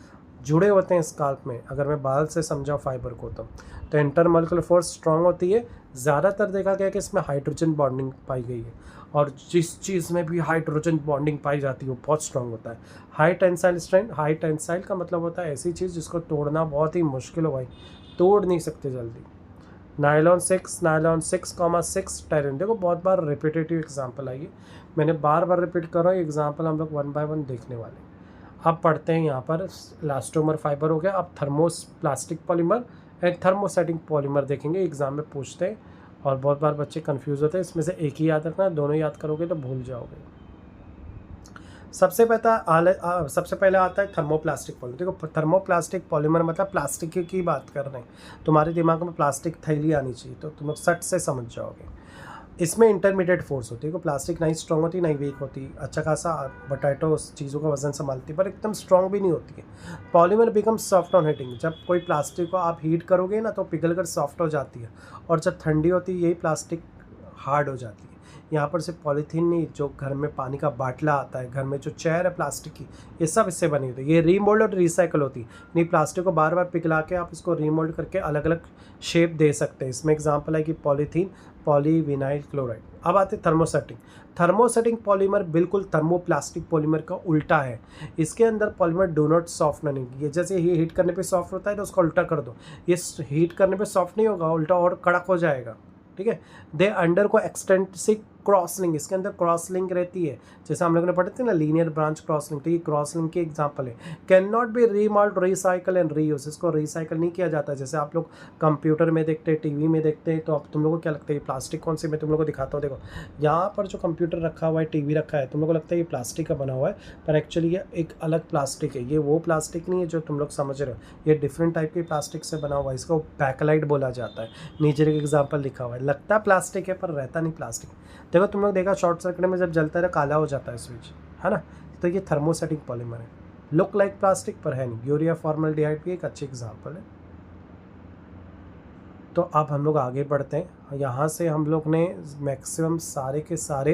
Speaker 1: जुड़े होते हैं स्काल्प में, अगर मैं बाल से समझाऊँ फाइबर को तो इंटरमॉलिक्यूलर फोर्स स्ट्रांग होती है। ज़्यादातर देखा गया कि इसमें हाइड्रोजन बॉन्डिंग पाई गई है, और जिस चीज़ में भी हाइड्रोजन बॉन्डिंग पाई जाती है वो बहुत स्ट्रांग होता है। High tensile strength, high tensile का मतलब होता है ऐसी चीज़ जिसको तोड़ना बहुत ही मुश्किल हो भाई, तोड़ नहीं सकते जल्दी। Nylon 6,6 terrain. देखो बहुत बार रिपीटेटिव एग्जाम्पल आई है, मैंने बार बार रिपीट कर रहा हूँ। एग्जाम्पल हम लोग 1 बाय 1 देखने वाले हैं। अब पढ़ते हैं यहाँ पर इलास्टोमर फाइबर हो गया। अब thermoplastic polymer and thermosetting polymer देखेंगे, एग्जाम में पूछते हैं और बहुत बार बच्चे कंफ्यूज होते हैं। इसमें से एक ही याद रखना, दोनों याद करोगे तो भूल जाओगे। सबसे पहले आता है थर्मोप्लास्टिक पॉलीमर। देखो थर्मोप्लास्टिक पॉलीमर मतलब प्लास्टिक की बात कर रहे हैं, तुम्हारे दिमाग में प्लास्टिक थैली आनी चाहिए तो तुम लोग सट से समझ जाओगे। इसमें इंटरमीडिएट फोर्स होती है, को प्लास्टिक नहीं स्ट्रॉन्ग होती नहीं वीक होती, अच्छा खासा पोटैटो उस चीज़ों का वजन संभालती है पर एकदम स्ट्रॉन्ग भी नहीं होती है। Polymer become soft on heating. जब कोई प्लास्टिक को आप हीट करोगे ना तो पिघल कर सॉफ्ट हो जाती है, और जब ठंडी होती है यही प्लास्टिक हार्ड हो जाती है। यहाँ पर सिर्फ पॉलीथीन नहीं, जो घर में पानी का बाटला आता है, घर में जो चेयर है प्लास्टिक की, ये सब इससे बनी होती है। ये रीमोल्ड और रिसाइकल होती है, नहीं प्लास्टिक को बार बार पिघला के आप इसको रीमोल्ड करके अलग अलग शेप दे सकते हैं। इसमें एग्जांपल है कि पॉलीथीन, पॉलीविनाइल क्लोराइड। अब आते थर्मोसेटिंग। थर्मोसेटिंग पॉलीमर बिल्कुल थर्मोप्लास्टिक पॉलीमर का उल्टा है। इसके अंदर पॉलीमर डो नॉट सॉफ्ट नहीं, ये जैसे ये हीट करने पे सॉफ्ट होता है तो उसका उल्टा कर दो, ये हीट करने पे सॉफ्ट नहीं होगा, उल्टा और कड़क हो जाएगा। ठीक है। दे अंडर को एक्सटेंसिव क्रॉस लिंक, इसके अंदर क्रॉस लिंक रहती है, जैसे हम लोगों ने पढ़े थे ना लीनियर ब्रांच क्रॉस लिंक, तो ये क्रॉस लिंक की एग्जांपल है। Can not be remould, recycle and reuse. इसको रिसाइकल नहीं किया जाता, जैसे आप लोग कंप्यूटर में देखते हैं, टीवी में देखते हैं, तो अब तुम लोगों को क्या लगता है प्लास्टिक कौन सी, मैं तुम लोगों को दिखाता हूँ। देखो यहाँ पर जो कंप्यूटर रखा हुआ है, टीवी रखा है, तुम लोग को लगता है ये प्लास्टिक का बना हुआ है, पर एक्चुअली ये एक अलग प्लास्टिक है। ये वो प्लास्टिक नहीं है जो तुम लोग समझ रहे हो, ये डिफरेंट टाइप के प्लास्टिक से बना हुआ है। इसको बैकलाइट बोला जाता है, नीचे एक एग्जाम्पल लिखा हुआ है। लगता है प्लास्टिक है पर रहता नहीं प्लास्टिक। देखो तुम लोग देखा शॉर्ट सर्किट में जब जलता है काला हो जाता है स्विच, है ना, तो ये थर्मोसेटिक पॉलीमर है, लुक लाइक प्लास्टिक पर है नहीं। यूरिया फॉर्मल्डिहाइड भी एक अच्छी एग्जाम्पल है। तो अब हम लोग आगे बढ़ते हैं। यहाँ से हम लोग ने मैक्सिमम सारे के सारे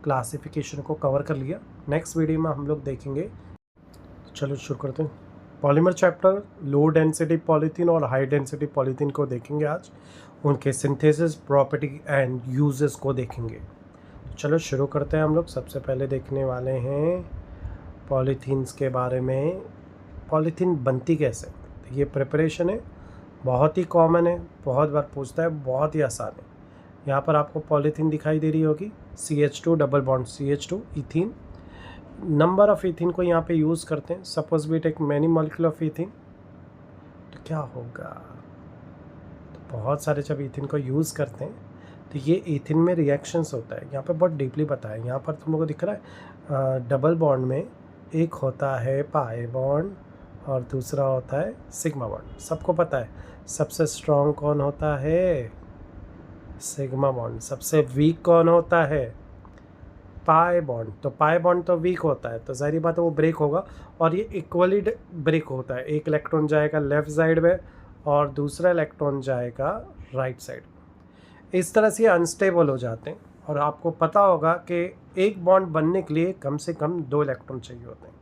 Speaker 1: क्लासिफिकेशन को कवर कर लिया। नेक्स्ट वीडियो में हम लोग देखेंगे, चलो शुरू करते हैं। Polymer chapter low density polythene और हाई डेंसिटी पॉलीथीन को देखेंगे आज, उनके सिंथेसिस, प्रॉपर्टी एंड यूजेस को देखेंगे। चलो शुरू करते हैं हम लोग। सबसे पहले देखने वाले हैं पॉलीथीन्स के बारे में। पॉलीथीन बनती कैसे, ये प्रिपरेशन है, बहुत ही कॉमन है, बहुत बार पूछता है, बहुत ही आसान है। यहाँ पर आपको पॉलीथीन दिखाई दे रही होगी, CH2 double bond CH2 ethene. Number of ethene को यहाँ पे यूज़ करते हैं। Suppose we take many molecule of ethene, तो क्या होगा, तो बहुत सारे जब इथीन को यूज़ करते हैं तो ये इथीन में रिएक्शंस होता है। यहाँ पे बहुत डीपली बताया, यहाँ पर तुम लोगों को दिख रहा है डबल बॉन्ड में एक होता है पाई बॉन्ड और दूसरा होता है सिग्मा बॉन्ड। सबको पता है सबसे स्ट्रॉन्ग कौन होता है, सिग्मा बॉन्ड। सबसे वीक कौन होता है, पाई बॉन्ड। तो पाई बॉन्ड तो वीक होता है, तो जाहिर बात है वो ब्रेक होगा, और ये इक्वली ब्रेक होता है। एक इलेक्ट्रॉन जाएगा लेफ़्ट साइड में और दूसरा इलेक्ट्रॉन जाएगा राइट साइड में। इस तरह से अनस्टेबल हो जाते हैं, और आपको पता होगा कि एक बॉन्ड बनने के लिए कम से कम 2 इलेक्ट्रॉन चाहिए होते हैं।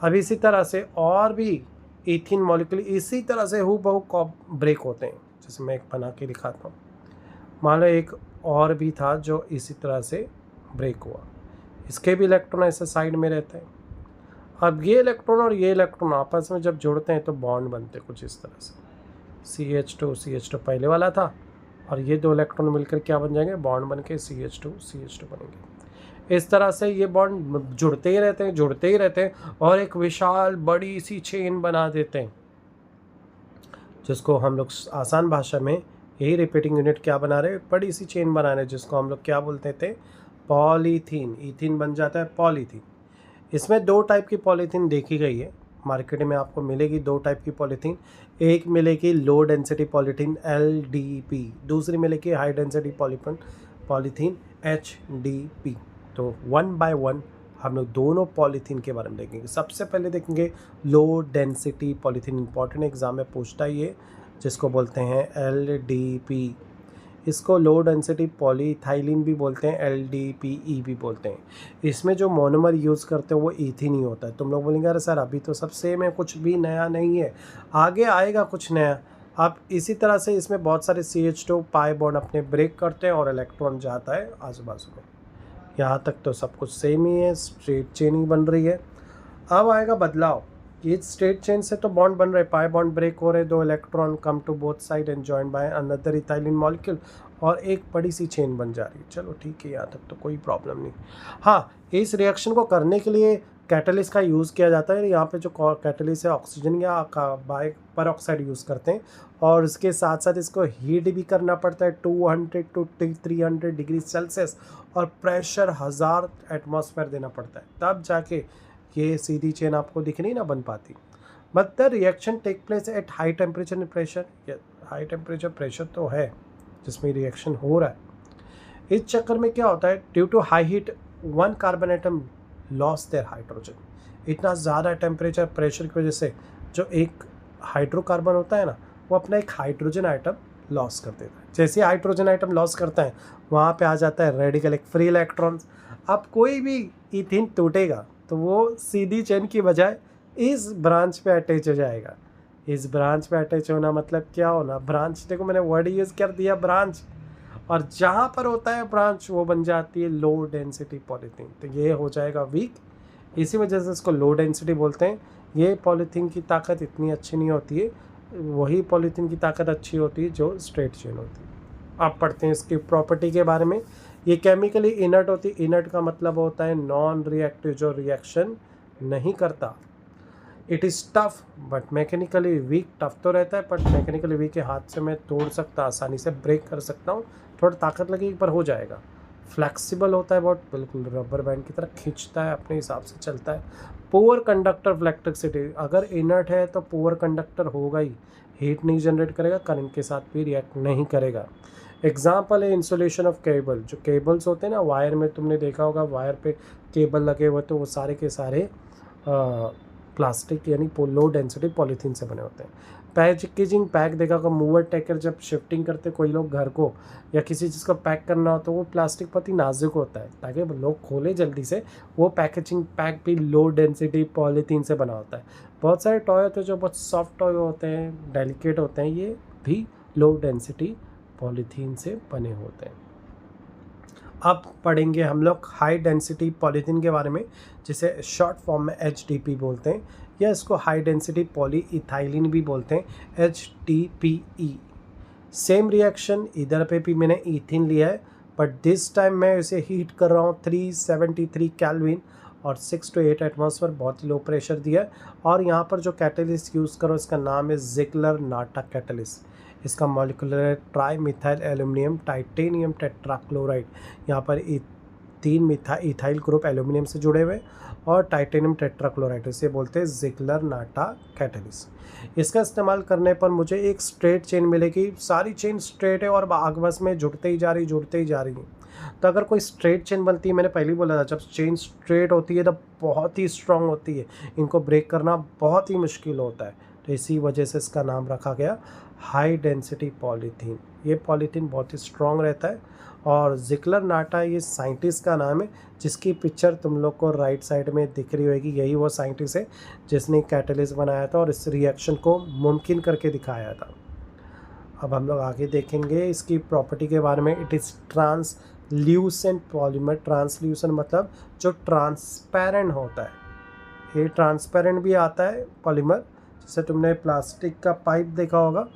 Speaker 1: अब इसी तरह से और भी इथीन मॉलिक्यूल इसी तरह से हूबहू ब्रेक होते हैं। जैसे मैं एक बना के दिखाता हूँ, मान लो एक और भी था जो इसी तरह से ब्रेक हुआ, इसके भी इलेक्ट्रॉन ऐसे साइड में रहते हैं। अब ये इलेक्ट्रॉन और ये इलेक्ट्रॉन आपस में जब जुड़ते हैं तो बॉन्ड बनते हैं कुछ इस तरह से। CH2 पहले वाला था, और ये 2 इलेक्ट्रॉन मिलकर क्या बन जाएंगे, बॉन्ड बन के CH2 बनेंगे। इस तरह से ये बॉन्ड जुड़ते ही रहते हैं और एक विशाल बड़ी सी चेन बना देते हैं, जिसको हम लोग आसान भाषा में, यही रिपीटिंग यूनिट क्या बना रहे हैं, बड़ी सी चेन बना रहे हैं, जिसको हम लोग क्या बोलते थे, पॉलीथीन। इथीन बन जाता है पॉलीथीन। इसमें 2 टाइप की पॉलीथीन देखी गई है, मार्केट में आपको मिलेगी 2 टाइप की पॉलीथीन। एक मिलेगी लो डेंसिटी पॉलीथीन LDP, दूसरी मिलेगी हाई डेंसिटी पॉलीथीन HDP। तो 1 बाय 1 हम लोग दोनों पॉलीथीन के बारे में देखेंगे। सबसे पहले देखेंगे low density polythene, important exam में पूछता है ये, जिसको बोलते हैं LDP। इसको लो डेंसिटी पॉलीथाइलिन भी बोलते हैं, LDPE भी बोलते हैं। इसमें जो मोनोमर यूज़ करते हैं वो इथीन ही होता है। तुम लोग बोलेंगे अरे सर अभी तो सब सेम है, कुछ भी नया नहीं है, आगे आएगा कुछ नया। अब इसी तरह से इसमें बहुत सारे CH2 पाई बॉन्ड अपने ब्रेक करते हैं और इलेक्ट्रॉन जाता है आजू बाजू में। यहाँ तक तो सब कुछ सेम ही है, स्ट्रेट चेन ही बन रही है। अब आएगा बदलाव, ये स्ट्रेट चेन से तो बॉन्ड बन रहे, पाई बॉन्ड ब्रेक हो रहे, 2 electron come to both side and joined by another ethylene molecule, और एक बड़ी सी चेन बन जा रही है। चलो ठीक है, यहाँ तक तो कोई प्रॉब्लम नहीं। हाँ, इस रिएक्शन को करने के लिए कैटलिस्ट का यूज़ किया जाता है। यहाँ पे जो कैटलिस्ट है ऑक्सीजन या बाई पर ऑक्साइड यूज़ करते हैं, और इसके साथ साथ इसको हीट भी करना पड़ता है 200 to 300 डिग्री सेल्सियस, और प्रेशर 1000 एटमॉस्फेयर देना पड़ता है, तब जाके ये सीधी चेन आपको दिख नहीं ना बन पाती। But the reaction take place at high temperature and pressure. High temperature pressure तो है जिसमें रिएक्शन हो रहा है। इस चक्कर में क्या होता है, due to high heat 1 carbon atom loss their hydrogen. इतना ज़्यादा टेम्परेचर प्रेशर की वजह से जो एक हाइड्रोकार्बन होता है ना, वो अपना एक हाइड्रोजन आइटम लॉस कर देता है। जैसे हाइड्रोजन आइटम लॉस करता है, वहाँ पे आ जाता है रेडिकल, एक फ्री इलेक्ट्रॉन्स। अब कोई भी इथीन टूटेगा तो वो सीधी चेन की बजाय इस ब्रांच पे अटैच हो जाएगा। इस ब्रांच पे अटैच होना मतलब क्या होना, ब्रांच, देखो मैंने वर्ड यूज़ कर दिया ब्रांच, और जहाँ पर होता है ब्रांच वो बन जाती है लो डेंसिटी पॉलीथीन। तो ये हो जाएगा वीक, इसी वजह से इसको लो डेंसिटी बोलते हैं। ये पॉलीथीन की ताकत इतनी अच्छी नहीं होती है, वही पॉलीथीन की ताकत अच्छी होती है जो स्ट्रेट चेन होती है। अब पढ़ते हैं इसकी प्रॉपर्टी के बारे में। ये केमिकली इनर्ट होती है। इनर्ट का मतलब होता है नॉन रिएक्टिव, जो रिएक्शन नहीं करता। It is tough but mechanically weak. Tough तो रहता है बट मैकेनिकली वीक है, हाथ से मैं तोड़ सकता, आसानी से ब्रेक कर सकता हूँ, थोड़ा ताकत लगेगी पर हो जाएगा। फ्लेक्सिबल होता है बहुत, बिल्कुल रबर बैंड की तरह खींचता है, अपने हिसाब से चलता है। पुअर कंडक्टर ऑफ इलेक्ट्रिसिटी, अगर इनर्ट है तो पुअर कंडक्टर होगा ही, हीट नहीं जनरेट करेगा, करंट के साथ भी रिएक्ट नहीं करेगा। एग्जाम्पल है इंसुलेशन ऑफ केबल, जो केबल्स होते हैं ना वायर में, तुमने देखा होगा वायर पे केबल लगे हुए, तो वो सारे के सारे प्लास्टिक यानी लो डेंसिटी पॉलीथीन से बने होते हैं। पैकेजिंग पैक देखा होगा, मूवर टेकर जब शिफ्टिंग करते कोई लोग घर को या किसी चीज़ को पैक करना हो तो वो प्लास्टिक बहुत ही नाजुक होता है ताकि लोग खोले जल्दी से, वो पैकेजिंग पैक भी लो डेंसिटी पॉलीथीन से बना होता है। बहुत सारे टॉय होते हैं जो बहुत सॉफ्ट टॉय होते हैं, डेलिकेट होते हैं, ये भी लो डेंसिटी पॉलीथीन से बने होते हैं। अब पढ़ेंगे हम लोग हाई डेंसिटी पॉलीथीन के बारे में, जिसे शॉर्ट फॉर्म में HDP बोलते हैं, या इसको हाई डेंसिटी पॉली इथाइलिन भी बोलते हैं, HDPE। सेम रिएक्शन इधर पे भी मैंने ईथिन लिया है, बट दिस टाइम मैं इसे हीट कर रहा हूँ 373 केल्विन और 6 to 8 एटमॉस्फेयर, बहुत ही लो प्रेशर दिया है। और यहाँ पर जो कैटलिस्ट यूज़ करो इसका नाम है ज़िग्लर नाटा कैटलिस्ट। इसका molecular tri methyl aluminium titanium tetrachloride, यहाँ पर 3 इथाइल ग्रुप एल्यूमिनियम से जुड़े हुए और टाइटेनियम टेट्राक्लोराइड, इसे बोलते हैं ज़िग्लर नाटा कैटलिस्ट। इसका इस्तेमाल करने पर मुझे एक स्ट्रेट चेन मिलेगी, सारी चेन स्ट्रेट है और आपस में जुड़ते ही जा रही है। तो अगर कोई स्ट्रेट चेन बनती है, मैंने पहले ही बोला था जब चेन स्ट्रेट होती है तब बहुत ही स्ट्रांग होती है, इनको ब्रेक करना बहुत ही मुश्किल होता है, तो इसी वजह से इसका नाम रखा गया हाई डेंसिटी पॉलीथीन। ये पॉलीथीन बहुत ही स्ट्रांग रहता है। और ज़िग्लर नाटा ये साइंटिस्ट का नाम है, जिसकी पिक्चर तुम लोग को राइट साइड में दिख रही होगी, यही वो साइंटिस्ट है जिसने कैटलिस्ट बनाया था और इस रिएक्शन को मुमकिन करके दिखाया था। अब हम लोग आगे देखेंगे इसकी प्रॉपर्टी के बारे में। It is translucent polymer. Translucent मतलब जो ट्रांसपेरेंट होता है, ये ट्रांसपेरेंट भी आता है पॉलीमर। जैसे तुमने प्लास्टिक का पाइप देखा होगा,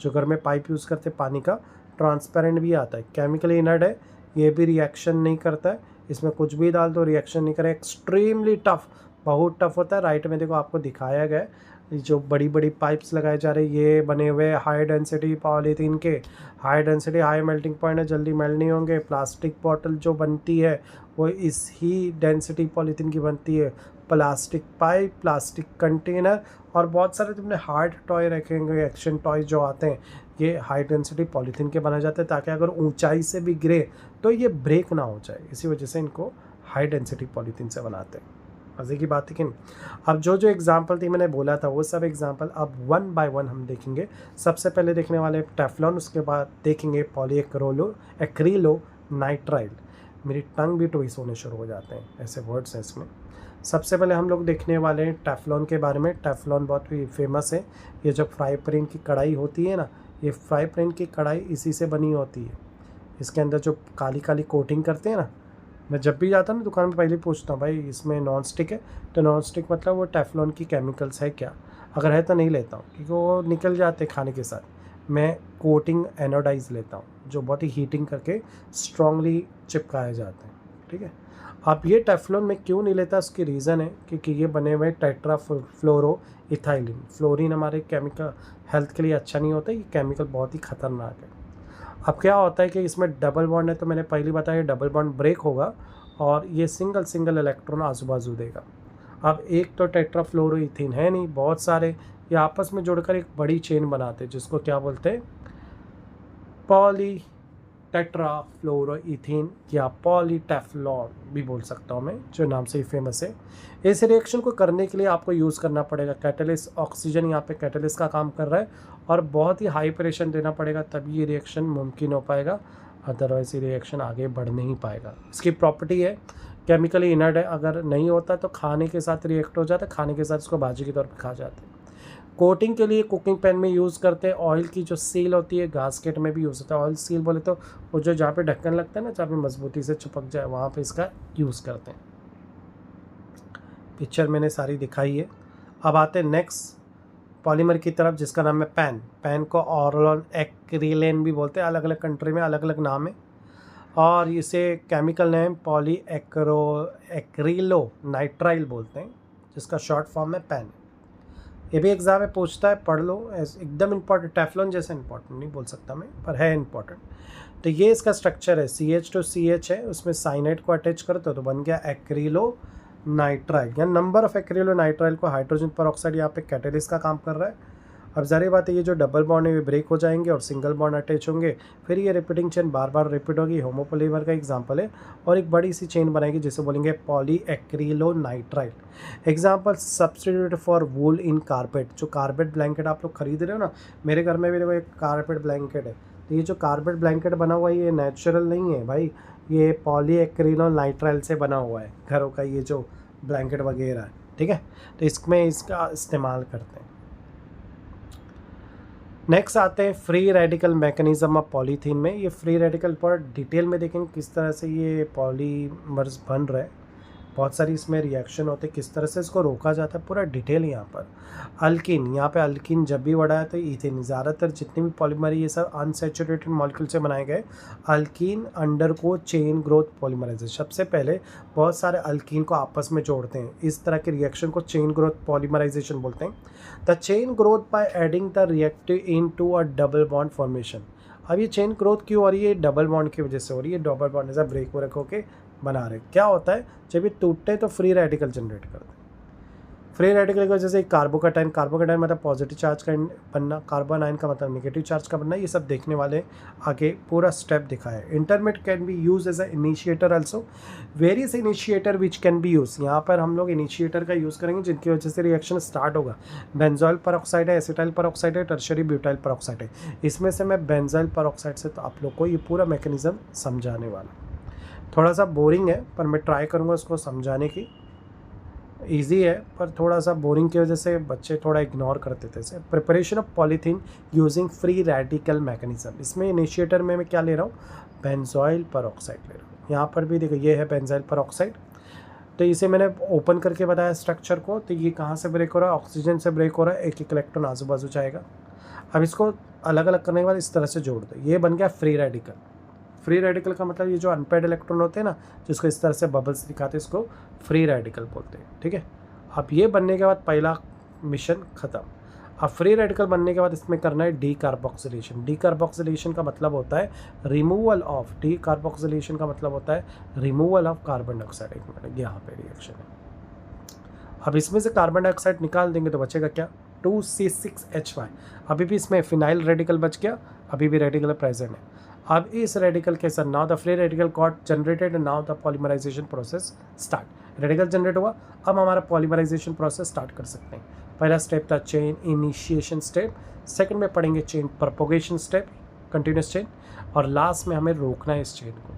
Speaker 1: जो घर में पाइप यूज़ करते पानी का, ट्रांसपेरेंट भी आता है। केमिकली इनर्ट है, ये भी रिएक्शन नहीं करता है, इसमें कुछ भी डाल दो रिएक्शन नहीं करे। एक्सट्रीमली टफ, बहुत टफ होता है। राइट में देखो आपको दिखाया गया है, जो बड़ी बड़ी पाइप्स लगाए जा रहे हैं ये बने हुए हाई डेंसिटी पॉलीथीन के। High density high melting point है, जल्दी मेल्ट नहीं होंगे। प्लास्टिक बॉटल जो बनती है वो इस ही डेंसिटी पॉलीथीन की बनती है। प्लास्टिक पाइप, प्लास्टिक कंटेनर और बहुत सारे तुमने हार्ड टॉय रखेंगे, एक्शन टॉय जो आते हैं, ये हाई डेंसिटी पॉलीथीन के बनाए जाते हैं ताकि अगर ऊंचाई से भी गिरे तो ये ब्रेक ना हो जाए, इसी वजह से इनको हाई डेंसिटी पॉलीथीन से बनाते हैं। मज़े की बात है कि नहीं। अब जो जो एग्जांपल थी मैंने बोला था वो सब एग्जांपल अब वन बाय वन हम देखेंगे। सबसे पहले देखने वाले टेफ्लॉन, उसके बाद देखेंगे एक्रीलो नाइट्राइल। मेरी टंग भी ट्विस्ट होने शुरू हो जाते हैं, ऐसे वर्ड्स हैं इसमें। सबसे पहले हम लोग देखने वाले हैं टेफ्लॉन के बारे में। टेफ्लॉन बहुत ही फेमस है। ये जो फ्राई पैन की कढ़ाई होती है ना, ये फ्राई पैन की कढ़ाई इसी से बनी होती है। इसके अंदर जो काली काली कोटिंग करते हैं ना, मैं जब भी जाता हूँ ना दुकान में पहले पूछता हूँ भाई इसमें नॉन स्टिक है, तो नॉन स्टिक मतलब वो टेफ्लॉन की केमिकल्स है क्या, अगर है तो नहीं लेता हूँ क्योंकि वो निकल जाते खाने के साथ। मैं कोटिंग एनोडाइज लेता हूँ जो बहुत ही हीटिंग करके स्ट्रांगली चिपकाए जाते हैं, ठीक है। अब ये टेफ्लॉन में क्यों नहीं लेता, उसकी रीज़न है क्योंकि ये बने हुए टेट्रा फ्लोरो इथाइलिन। फ्लोरीन हमारे केमिकल हेल्थ के लिए अच्छा नहीं होता, ये केमिकल बहुत ही ख़तरनाक है। अब क्या होता है कि इसमें डबल बॉन्ड है, तो मैंने पहले बताया डबल बॉन्ड ब्रेक होगा और ये सिंगल इलेक्ट्रॉन आजू बाजू देगा। अब एक तो टेट्राफ्लोरोइथीन है नहीं, बहुत सारे, ये आपस में जुड़कर एक बड़ी चेन बनाते हैं जिसको क्या बोलते हैं, पॉली टेट्राफ्लोरोइथीन या पॉलीटेफ्लॉन भी बोल सकता हूँ मैं, जो नाम से ही फेमस है। इस रिएक्शन को करने के लिए आपको यूज़ करना पड़ेगा कैटलिस्ट। ऑक्सीजन यहाँ पे कैटलिस्ट का काम कर रहा है और बहुत ही हाई प्रेशर देना पड़ेगा तभी ये रिएक्शन मुमकिन हो पाएगा, अदरवाइज ये रिएक्शन आगे बढ़ नहीं पाएगा। इसकी प्रॉपर्टी है केमिकली इनर्ट है, अगर नहीं होता तो खाने के साथ रिएक्ट हो जाता है, खाने के साथ इसको भाजी के तौर पर खा जाते हैं। कोटिंग के लिए कुकिंग पैन में यूज़ करते हैं। ऑयल की जो सील होती है गास्केट में भी यूज़ होता है। ऑयल सील बोले तो वो जो जहाँ पे ढक्कन लगता है ना, जहाँ पे मजबूती से चिपक जाए, वहाँ पे इसका यूज़ करते हैं। पिक्चर मैंने सारी दिखाई है। अब आते हैं नेक्स्ट पॉलीमर की तरफ जिसका नाम है पैन। पैन को ऑरलॉन एक्रिलेन भी बोलते हैं, अलग अलग कंट्री में अलग अलग नाम है। और इसे chemical name poly acrylo nitrile बोलते हैं, जिसका शॉर्ट फॉर्म है पैन। ये भी एग्जाम में पूछता है, पढ़ लो, एकदम इम्पॉर्टेंट, टेफ्लॉन जैसे इम्पॉर्टेंट नहीं बोल सकता मैं, पर है इम्पॉर्टेंट। तो ये इसका स्ट्रक्चर है, CH2CH है, उसमें साइनाइड को अटैच करते हो तो बन गया एक्रिलो नाइट्राइल। या नंबर ऑफ एक्रिलो नाइट्राइल को हाइड्रोजन पर ऑक्साइड यहाँ पे कैटेलिस्ट का काम कर रहा है। अब ज़ाहिर बात है ये जो डबल बॉन्ड है ये ब्रेक हो जाएंगे और सिंगल बॉन्ड अटैच होंगे, फिर ये रिपीटिंग चेन बार बार रिपीट होगी। होमोपॉलीमर का एग्जांपल है, और एक बड़ी सी चेन बनाएगी जिसे बोलेंगे polyacrylonitrile. Example substitute for wool in carpet. जो कारपेट ब्लैंकेट आप लोग खरीद रहे हो ना, मेरे घर में भी देखो एक कारपेट ब्लैंकेट है, तो ये जो कारपेट ब्लैंकेट बना हुआ है ये नेचुरल नहीं है भाई, ये पॉलीएक्रिलोनाइट्राइल से बना हुआ है घरों का ये जो ब्लैंकेट वगैरह है, ठीक है। तो इसमें इसका इस्तेमाल करते हैं। नेक्स्ट आते हैं free radical mechanism of polythene में। ये फ्री रेडिकल पर डिटेल में देखेंगे किस तरह से ये पॉलीमर्स बन रहे हैं, बहुत सारी इसमें रिएक्शन होते हैं, किस तरह से इसको रोका जाता है, पूरा डिटेल यहाँ पर। अल्किन, यहाँ पे अल्किन जब भी बढ़ा है तो इथेन, ज़्यादातर जितनी भी पॉलीमर ये सब अनसैचुरेटेड मॉलिक्यूल से बनाए गए। अल्किन अंडर को चेन ग्रोथ पॉलीमराइजेशन, सबसे पहले बहुत सारे अल्किन को आपस में जोड़ते हैं, इस तरह के रिएक्शन को चेन ग्रोथ पॉलीमराइजेशन बोलते हैं। The chain growth by adding the reactive into a double bond formation. अब ये चेन ग्रोथ क्यों हो रही है? डबल बॉन्ड की वजह से हो रही है। डबल बॉन्ड ऐसा ब्रेक हो रखो के बना रहे। क्या होता है जब ये टूटते हैं तो फ्री रेडिकल जनरेट करते हैं। फ्री रेडिकल की वजह से कार्बोकैटायन, कार्बोकैटायन मतलब पॉजिटिव चार्ज का बनना, कार्बन आयन का मतलब नेगेटिव चार्ज का बनना, ये सब देखने वाले आगे पूरा स्टेप दिखाया है। Intermediate can be use as a initiator also. Various initiator which can be use, यहाँ पर हम लोग इनिशिएटर का यूज़ करेंगे जिनकी वजह से रिएक्शन स्टार्ट होगा। बेंजोइल परऑक्साइड है, एसिटाइल परऑक्साइड है, टर्शियरी ब्यूटाइल परऑक्साइड है। इसमें से मैं बेंजोइल परऑक्साइड से तो आप लोग को ये पूरा मैकेनिज्म समझाने वाला। थोड़ा सा बोरिंग है पर मैं ट्राई करूँगा उसको समझाने की। इजी है पर थोड़ा सा बोरिंग की वजह से बच्चे थोड़ा इग्नोर करते थे इसे। Preparation of polythene using free radical mechanism. इसमें इनिशिएटर में मैं क्या ले रहा हूँ? बेंजोइल परऑक्साइड ले रहा हूँ। यहाँ पर भी देखो ये है बेंजोइल परऑक्साइड, तो इसे मैंने ओपन करके बताया स्ट्रक्चर को। तो ये कहाँ से ब्रेक हो रहा है? ऑक्सीजन से ब्रेक हो रहा है, एक एक इलेक्ट्रॉन आजू बाजू जाएगा। अब इसको अलग अलग करने के बाद इस तरह से जोड़ दो, ये बन गया फ्री रेडिकल। फ्री रेडिकल का मतलब ये जो अनपेड इलेक्ट्रॉन होते हैं ना, जिसको इस तरह से बबल्स दिखाते हैं, इसको फ्री रेडिकल बोलते हैं, ठीक है। अब ये बनने के बाद पहला मिशन ख़त्म। अब फ्री रेडिकल बनने के बाद इसमें करना है डीकार्बोक्सिलेशन। डीकार्बोक्सिलेशन का मतलब होता है रिमूवल ऑफ, डीकार्बोक्सिलेशन का मतलब होता है रिमूवल ऑफ कार्बन डाइऑक्साइड। एक मिनट, यहाँ पे रिएक्शन है। अब इसमें से कार्बन डाइऑक्साइड निकाल देंगे तो बचेगा क्या? 2C6H5। अभी भी इसमें फिनाइल रेडिकल बच गया, अभी भी रेडिकल प्रेजेंट है। अब इस रेडिकल के साथ now the free radical got generated and now the polymerisation process start. Radical generate हुआ, अब हमारा पॉलीमराइजेशन प्रोसेस स्टार्ट कर सकते हैं। पहला स्टेप था चेन इनिशिएशन स्टेप, सेकंड में पढ़ेंगे chain propagation step, continuous chain, और लास्ट में हमें रोकना है इस चेन को।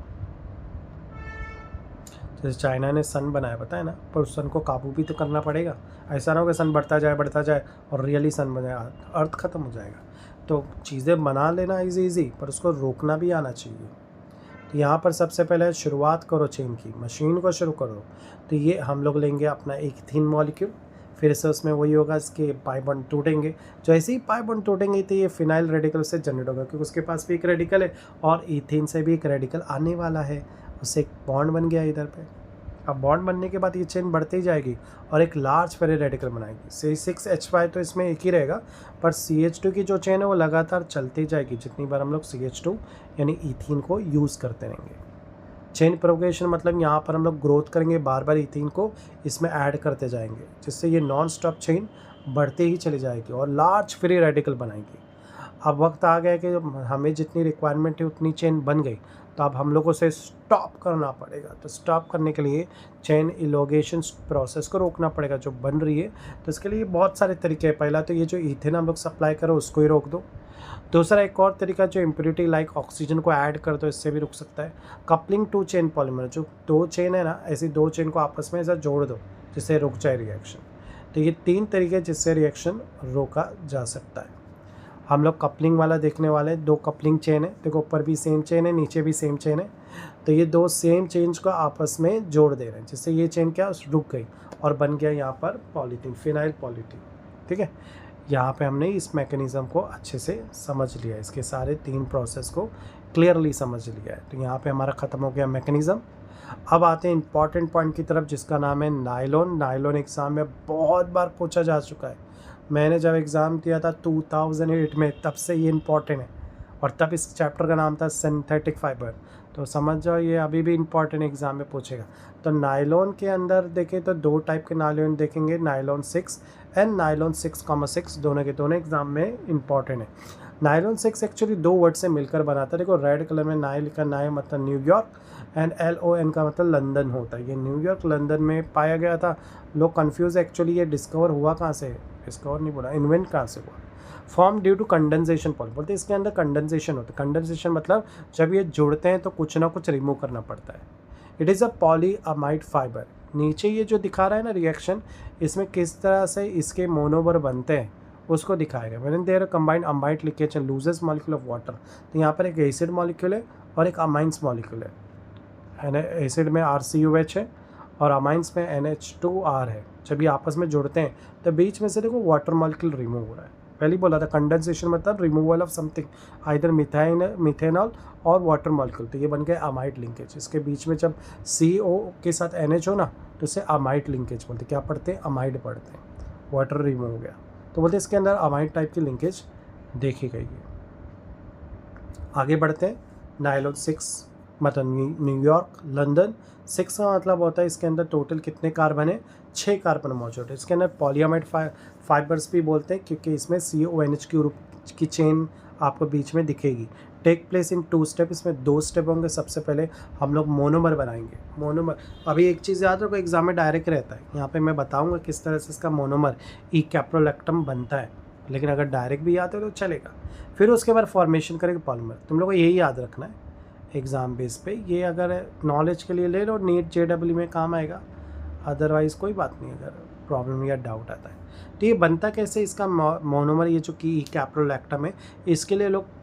Speaker 1: जैसे चाइना ने सन बनाया, बताया ना, पर उस सन को काबू भी तो करना पड़ेगा। ऐसा ना हो कि सन बढ़ता जाए और रियली सन बन जाए, अर्थ ख़त्म हो जाएगा। तो चीज़ें बना लेना इजी पर उसको रोकना भी आना चाहिए। तो यहाँ पर सबसे पहले शुरुआत करो चेन की, मशीन को शुरू करो। तो ये हम लोग लेंगे अपना एक थीन मॉलिक्यूल, फिर से उसमें वही होगा, इसके पाई बॉन्ड टूटेंगे। जैसे ही पाई बॉन्ड टूटेंगे तो ये फिनाइल रेडिकल से जनरेट होगा, क्योंकि उसके पास भी एक रेडिकल है और इथेन से भी एक रेडिकल आने वाला है, उससे एक बॉन्ड बन गया इधर पे। अब बॉन्ड बनने के बाद ये चेन बढ़ती ही जाएगी और एक लार्ज फ्री रेडिकल बनाएगी। C6H5 तो इसमें एक ही रहेगा, पर CH2 की जो चेन है वो लगातार चलती जाएगी जितनी बार हम लोग CH2 यानी इथीन को यूज़ करते रहेंगे। चेन प्रोपगेशन मतलब यहाँ पर हम लोग ग्रोथ करेंगे, बार बार इथीन को इसमें ऐड करते जाएंगे, जिससे ये नॉन स्टॉप चेन बढ़ते ही चली जाएगी और लार्ज फ्री रेडिकल बनाएगी। अब वक्त आ गया कि हमें जितनी रिक्वायरमेंट है उतनी चेन बन गई, तो अब हम लोगों से स्टॉप करना पड़ेगा। तो स्टॉप करने के लिए चेन इलोगेशन प्रोसेस को रोकना पड़ेगा जो बन रही है। तो इसके लिए बहुत सारे तरीके हैं। पहला तो ये जो ईथेन हम लोग सप्लाई करो उसको ही रोक दो। दूसरा एक और तरीका जो इम्प्योरिटी लाइक ऑक्सीजन को ऐड कर दो, इससे भी रुक सकता है। कपलिंग टू चेन पॉलीमर, जो दो चेन है ना, ऐसी दो चेन को आपस में ऐसा जोड़ दो जिससे रुक जाए रिएक्शन। तो ये तीन तरीके जिससे रिएक्शन रोका जा सकता है। हम लोग कपलिंग वाला देखने वाले हैं। दो कपलिंग चेन है, देखो ऊपर भी सेम चेन है, नीचे भी सेम चेन है। तो ये दो सेम चेन्स को आपस में जोड़ दे रहे हैं, जिससे ये चेन क्या रुक गई और बन गया यहाँ पर पॉलीथीन, फिनाइल पॉलीथीन। ठीक है, यहाँ पे हमने इस मैकेनिज़्म को अच्छे से समझ लिया, इसके सारे तीन प्रोसेस को क्लियरली समझ लिया है। तो यहाँ पे हमारा ख़त्म हो गया मैकेनिज़्म। अब आते हैं इंपॉर्टेंट पॉइंट की तरफ, जिसका नाम है नायलॉन। नायलॉन एग्ज़ाम में बहुत बार पूछा जा चुका है। मैंने जब एग्ज़ाम दिया था 2008 में, तब से ये इम्पॉर्टेंट है, और तब इस चैप्टर का नाम था सिंथेटिक फाइबर। तो समझ जाओ ये अभी भी इम्पॉर्टेंट एग्ज़ाम में पूछेगा। तो नायलॉन के अंदर देखें तो दो टाइप के नायलॉन देखेंगे, नायलॉन 6 एंड नायलॉन 6,6 दोनों के दोनों एग्जाम में इंपॉर्टेंट है। नायलॉन 6 एक्चुअली 2 वर्ड से मिलकर बनाता है। देखो रेड कलर में नाय लिखा, नाय मतलब न्यूयॉर्क एंड LON का मतलब लंदन होता है। ये न्यूयॉर्क लंदन में पाया गया था। लोग कंफ्यूज एक्चुअली ये डिस्कवर हुआ कहाँ से, डिस्कवर नहीं बोला, इन्वेंट कहाँ से हुआ। Form due to condensation poly, बोलते हैं इसके अंदर कंडेंसेशन होता है। कंडेंसेशन मतलब जब ये जुड़ते हैं तो कुछ ना कुछ रिमूव करना पड़ता है। It is a polyamide fibre. नीचे ये जो दिखा रहा है ना रिएक्शन, इसमें किस तरह से इसके मोनोमर बनते हैं उसको दिखाएगा। मैंने देर कंबाइंड अमाइड लिखे च लूजेस्ट मॉलिक्यूल ऑफ वाटर। तो यहाँ पर एक एसिड मॉलिक्यूल है और एक अमाइंस मॉलिक्यूल है। एसिड में RCOH है और अमाइंस में NH2R है। जब ये आपस में जुड़ते हैं तो बीच में से देखो वाटर मॉलिक्यूल रिमूव हो रहा है। पहले ही बोला था कंडेंसेशन मतलब removal of something, either methanol और वाटर मॉलिक्यूल। तो ये बन गया अमाइड लिंकेज। इसके बीच में जब CO के साथ NH हो ना तो इसे अमाइड लिंकेज बोलते हैं। क्या पढ़ते हैं, अमाइड पढ़ते हैं। वाटर रिमूव हो गया तो बोलते हैं इसके अंदर अमाइड टाइप की लिंकेज देखी गई है। आगे बढ़ते हैं। नायलॉन 6 मतलब न्यूयॉर्क लंदन 6 का मतलब होता है इसके अंदर टोटल कितने कार्बन है, 6 कार्बन मौजूद है। इसके अंदर पॉलीअमाइड फाइबर्स भी बोलते हैं क्योंकि इसमें CONH की चेन आपको बीच में दिखेगी। टेक प्लेस इन 2 स्टेप, इसमें 2 स्टेप होंगे। सबसे पहले हम लोग मोनोमर बनाएंगे। मोनोमर, अभी एक चीज़ याद रखो, एग्जाम में डायरेक्ट रहता है। यहाँ पे मैं बताऊंगा किस तरह से इसका मोनोमर कैप्रोलैक्टम बनता है, लेकिन अगर डायरेक्ट भी याद है तो चलेगा। फिर उसके बाद फॉर्मेशन करेंगे पॉलीमर। तुम लोग को यही याद रखना है एग्ज़ाम बेस पे। ये अगर नॉलेज के लिए ले लो, नीट JEE में काम आएगा, अदरवाइज़ कोई बात नहीं अगर प्रॉब्लम या डाउट आता है। तो ये बनता कैसे इसका मोनोमर, ये जो कि कैप्रोलैक्टम है, इसके लिए लोग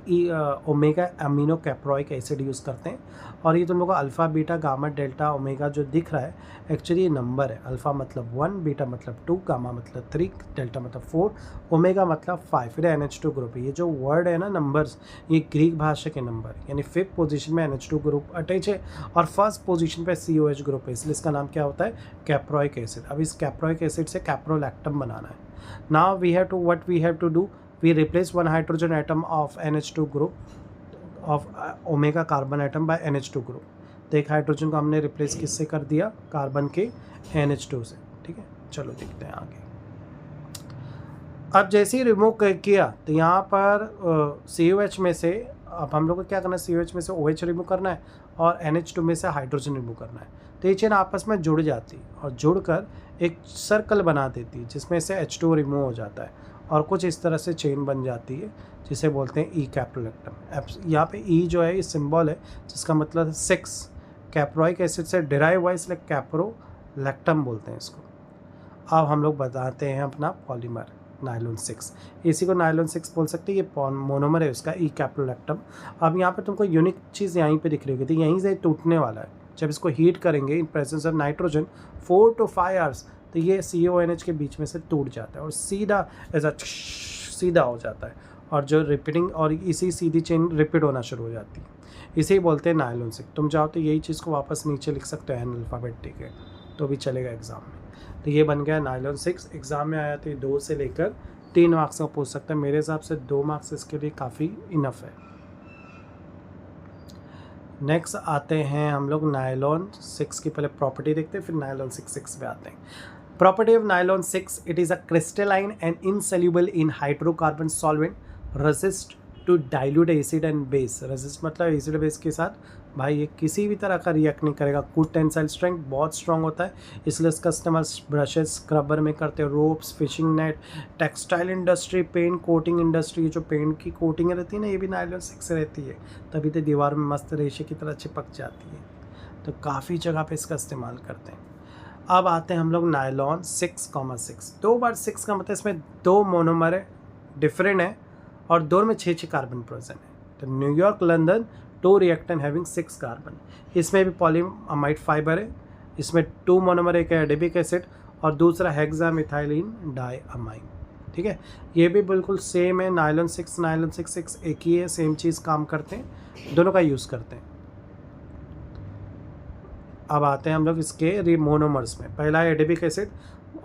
Speaker 1: omega amino caproic acid use करते हैं। और ये तुम लोग को alpha beta gamma delta omega जो दिख रहा है एक्चुअली ये नंबर है। अल्फ़ा मतलब 1, बीटा मतलब 2, गामा मतलब 3, डेल्टा मतलब 4, ओमेगा मतलब 5। फिर NH2 ग्रुप। ये जो वर्ड है ना नंबर्स, ये ग्रीक भाषा के नंबर, यानी 5th पोजीशन में NH2 ग्रुप अटैच है और 1st पोजीशन पे COH ग्रुप है, इसलिए इसका नाम क्या होता है, कैप्रोइक एसिड। अब इस कैप्रोइक एसिड से कैप्रोलैक्टम बनाना है। Now we have to do, we replace one hydrogen atom of NH2 group of omega carbon atom by NH2 group। तो एक हाइड्रोजन को हमने रिप्लेस किससे कर दिया, कार्बन के NH2 से। ठीक है, चलो देखते हैं आगे। अब जैसे ही रिमूव किया तो यहाँ पर COH में से अब हम लोग को क्या करना है, COH में से OH रिमूव करना है और NH2 में से हाइड्रोजन रिमूव करना है। तो ये चेन आपस में जुड़ जाती है और जुड़कर एक सर्कल बना देती है जिसमें से H2 रिमूव हो जाता है और कुछ इस तरह से चेन बन जाती है जिसे बोलते हैं कैप्रोलैक्टम। यहाँ पे E जो है ये सिंबल है जिसका मतलब 6 कैप्रोइक एसिड से डिराइव हुआ, इसलिए कैप्रोलैक्टम बोलते हैं इसको। अब हम लोग बताते हैं अपना पॉलीमर नायलॉन 6। इसी को नायलॉन 6 बोल सकते हैं। ये मोनोमर है उसका कैप्रोलैक्टम। अब यहाँ पे तुमको यूनिक चीज़ यहीं पे दिख रही होगी, तो यहीं से टूटने वाला है। जब इसको हीट करेंगे in presence of nitrogen 4 to 5 hours, तो ये CONH के बीच में से टूट जाता है और सीधा ऐसा सीधा हो जाता है और जो रिपीटिंग और इसी सीधी चेन रिपीट होना शुरू हो जाती है। इसे ही बोलते हैं नायलॉन 6। तुम चाहो तो यही चीज़ को वापस नीचे लिख सकते हो अल्फ़ाबेटिक है तो भी चलेगा एग्ज़ाम में। तो ये बन गया नायलॉन 6। एग्ज़ाम में आया तो ये 2 से लेकर 3 मार्क्स का पूछ सकता है। मेरे हिसाब से 2 मार्क्स इसके लिए काफ़ी इनफ है। नेक्स्ट आते हैं हम लोग नायलॉन 6 की पहले प्रॉपर्टी देखते हैं, फिर नायलॉन 6 पे आते हैं। Property of nylon 6, it is a crystalline and insoluble in hydrocarbon solvent, resist to dilute acid and base. Resist मतलब एसिड बेस के साथ भाई ये किसी भी तरह का रिएक्ट नहीं करेगा। गुड टेंसाइल स्ट्रेंथ, बहुत स्ट्रॉन्ग होता है, इसलिए इसका इस्तेमाल ब्रशेस स्क्रबर में करते हैं, ropes, fishing net, textile industry, paint coating industry. जो पेंट की कोटिंग रहती है ना, ये भी नायलॉन 6 से रहती है, तभी तो दीवार में मस्त रेशे की तरह चिपक जाती है। तो काफ़ी जगह पे इसका इस्तेमाल करते हैं। अब आते हैं हम लोग नायलॉन 6,6। 2 बार 6 का मतलब इसमें 2 मोनोमर है, डिफरेंट है और 2 में 6 कार्बन प्रेजेंट है। तो New York London 2 reactant having 6 carbon. इसमें भी पॉलीअमाइड फाइबर है, इसमें 2 मोनोमर, एक एडिबिक एसिड और दूसरा हेक्सामिथाइलिन डाइअमाइन। ठीक है, ये भी बिल्कुल सेम है। नायलॉन 6 एक ही है, सेम चीज़ काम करते हैं, दोनों का यूज़ करते हैं। अब आते हैं हम लोग इसके मोनोमर्स में। पहला है एडिबिक एसिड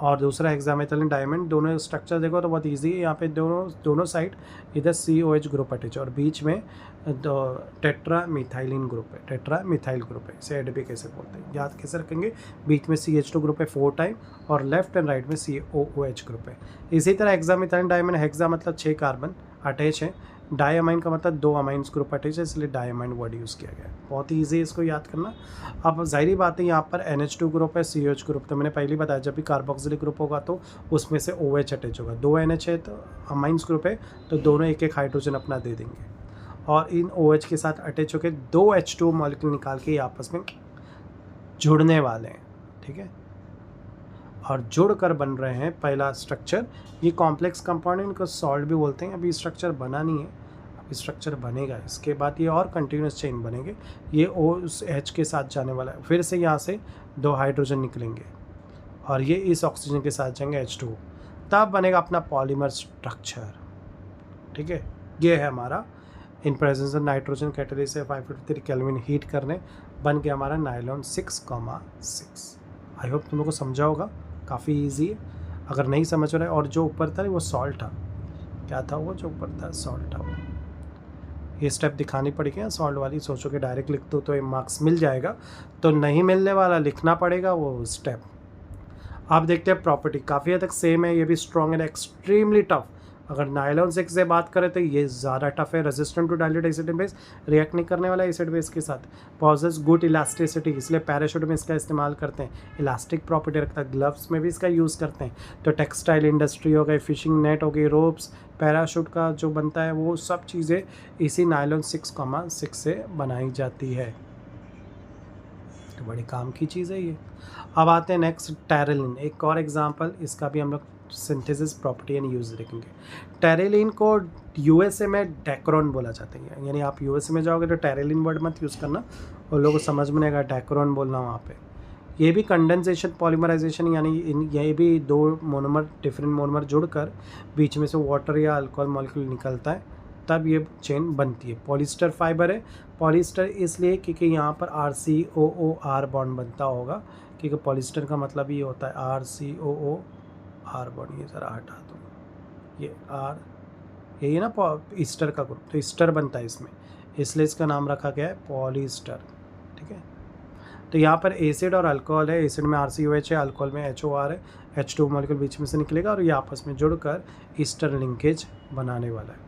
Speaker 1: और दूसरा हेक्सामेथिलीन डायमंड। दोनों स्ट्रक्चर देखो तो बहुत इजी है। यहाँ पे दोनों साइड इधर COH ग्रुप अटैच और बीच में टेट्रा मिथाइलिन ग्रुप है, टेट्रा मिथाइल ग्रुप है, इसे एडीपी कैसे बोलते हैं, याद कैसे रखेंगे। बीच में CH2 ग्रुप है 4 टाइम और लेफ्ट एंड राइट में COOH ग्रुप है। इसी तरह हेक्सामेथिलीन डायमंड, हेक्सा मतलब 6 कार्बन अटैच है, डायमाइन का मतलब 2 अमाइंस ग्रुप अटैच है, इसलिए डायमाइन वर्ड यूज़ किया गया है। बहुत ही ईजी है इसको याद करना। अब जाहिर बात है यहाँ पर NH2 ग्रुप है, COH ग्रुप, तो मैंने पहले बताया जब भी कार्बोक्सिलिक ग्रुप होगा तो उसमें से OH अटैच होगा। 2 NH है तो अमाइंस ग्रुप है तो दोनों एक एक हाइड्रोजन अपना दे देंगे और इन OH के साथ अटैच होकर 2 H2 मॉलिक्यूल निकाल के आपस में जुड़ने वाले हैं, ठीक है। और जुड़कर बन रहे हैं पहला स्ट्रक्चर। ये कॉम्प्लेक्स कंपाउंड, इनको सॉल्ट भी बोलते हैं। अभी स्ट्रक्चर बना नहीं है, अभी स्ट्रक्चर बनेगा। इसके बाद ये और कंटिन्यूस चेन बनेंगे। ये O उस H के साथ जाने वाला है, फिर से यहाँ से 2 हाइड्रोजन निकलेंगे और ये इस ऑक्सीजन के साथ जाएंगे H2, तब बनेगा अपना पॉलीमर स्ट्रक्चर, ठीक है। ये है हमारा in presence of nitrogen catalyst से 553 केल्विन हीट करने बन के हमारा नायलॉन 6,6। आई होप तुम लोग को समझा होगा, काफ़ी इजी है। अगर नहीं समझ रहा है, और जो ऊपर था वो सॉल्ट था, क्या था वो जो ऊपर था, सॉल्ट था वो। ये स्टेप दिखानी पड़ेगी सॉल्ट वाली, सोचो कि डायरेक्ट लिख दो तो ये मार्क्स मिल जाएगा, तो नहीं मिलने वाला, लिखना पड़ेगा वो स्टेप। आप देखते हैं प्रॉपर्टी काफ़ी हद तक सेम है, ये भी स्ट्रॉन्ग एंड एक्सट्रीमली टफ। अगर नायलॉन 6 से बात करें तो ये ज़्यादा टफ है, resistant to dilute acid and base, react नहीं करने वाला एसिड बेस के साथ, पॉजेस गुड इलास्टिसिटी, इसलिए पैराशूट में इसका इस्तेमाल करते हैं, इलास्टिक प्रॉपर्टी रखता है, ग्लव्स में भी इसका यूज़ करते हैं। तो टेक्सटाइल इंडस्ट्री हो गई, फिशिंग नेट हो गई, रोप्स, पैराशूट का जो बनता है वो सब चीज़ें इसी नायलॉन 6,6 से बनाई जाती है। तो बड़ी काम की चीज़ है ये। अब आते हैं नेक्स्ट टेरेलिन, एक और एग्जांपल, इसका भी हम लोग सिंथेसिस प्रॉपर्टी एंड यूज़ देखेंगे। टेरेलिन को USA में डेक्रोन बोला जाता है, यानी आप USA में जाओगे तो टेरेलिन वर्ड मत यूज़ करना, और लोगों को समझ में नहीं आएगा, डेक्रोन बोलना वहाँ पे। ये भी कंडेंसेशन पॉलीमराइजेशन, यानी ये भी 2 मोनोमर, डिफरेंट मोनोमर जुड़कर बीच में से वाटर या अल्कोहल मॉलिक्यूल निकलता है, तब ये चेन बनती है। पॉलिस्टर फाइबर है, पॉलिस्टर इसलिए क्योंकि यहाँ पर RCOOR बॉन्ड बनता होगा, क्योंकि पॉलिस्टर का मतलब ये होता है RCOOR बॉन्ड। ये ज़रा हटा दो, ये R, यही ना ईस्टर का ग्रुप, तो ईस्टर बनता है इसमें, इसलिए इसका नाम रखा गया है पॉलिस्टर, ठीक है। तो यहाँ पर एसिड और अल्कोहल है, एसिड में RCOH है, अल्कोहल में HOR है, H2 मॉलिक्यूल बीच में से निकलेगा और ये आपस में जुड़कर ईस्टर लिंकेज बनाने वाला है।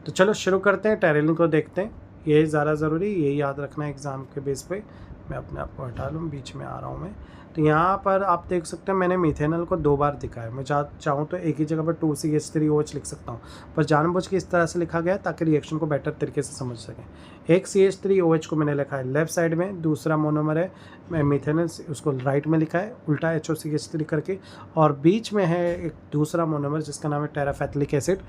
Speaker 1: तो चलो शुरू करते हैं, टेरेलिन को देखते हैं। ये ज़्यादा ज़रूरी, यही याद रखना है एग्ज़ाम के बेस पे। मैं अपने आप को हटा लूँ, बीच में आ रहा हूँ मैं। तो यहाँ पर आप देख सकते हैं मैंने मिथेनॉल को 2 बार दिखाया। मैं चाहूँ तो एक ही जगह पर 2CH3OH लिख सकता हूँ, पर जानबूझ के इस तरह से लिखा गया ताकि रिएक्शन को बेटर तरीके से समझ सकें। एक CH3OH को मैंने लिखा है लेफ्ट साइड में, दूसरा मोनोमर है मैं मिथेनॉल, उसको राइट में लिखा है उल्टा HOCH3 करके, और बीच में है एक दूसरा मोनोमर जिसका नाम है टेराफेथिलिक एसिड,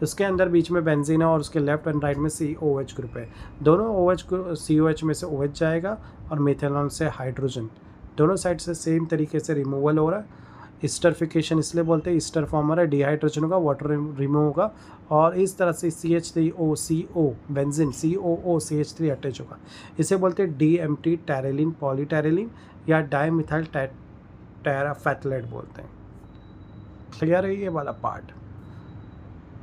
Speaker 1: उसके अंदर बीच में बेंजीन है और उसके लेफ्ट एंड राइट में COH ग्रुप है। दोनों OH COH में से OH जाएगा और मिथेनॉल से हाइड्रोजन, दोनों साइड से सेम तरीके से रिमूवल हो रहा है। ईस्टरिफिकेशन इसलिए बोलते हैं, ईस्टर फॉर्मर है, डिहाइड्रोजन होगा, वाटर रिमूव होगा और इस तरह से CH3OCO बेंजीन COOCH3 अटैच होगा। इसे बोलते हैं DMT टेरेलिन पॉलीटेरेलिन या डाइमिथाइल टेराफेथलेट बोलते हैं। क्लियर है ये वाला पार्ट।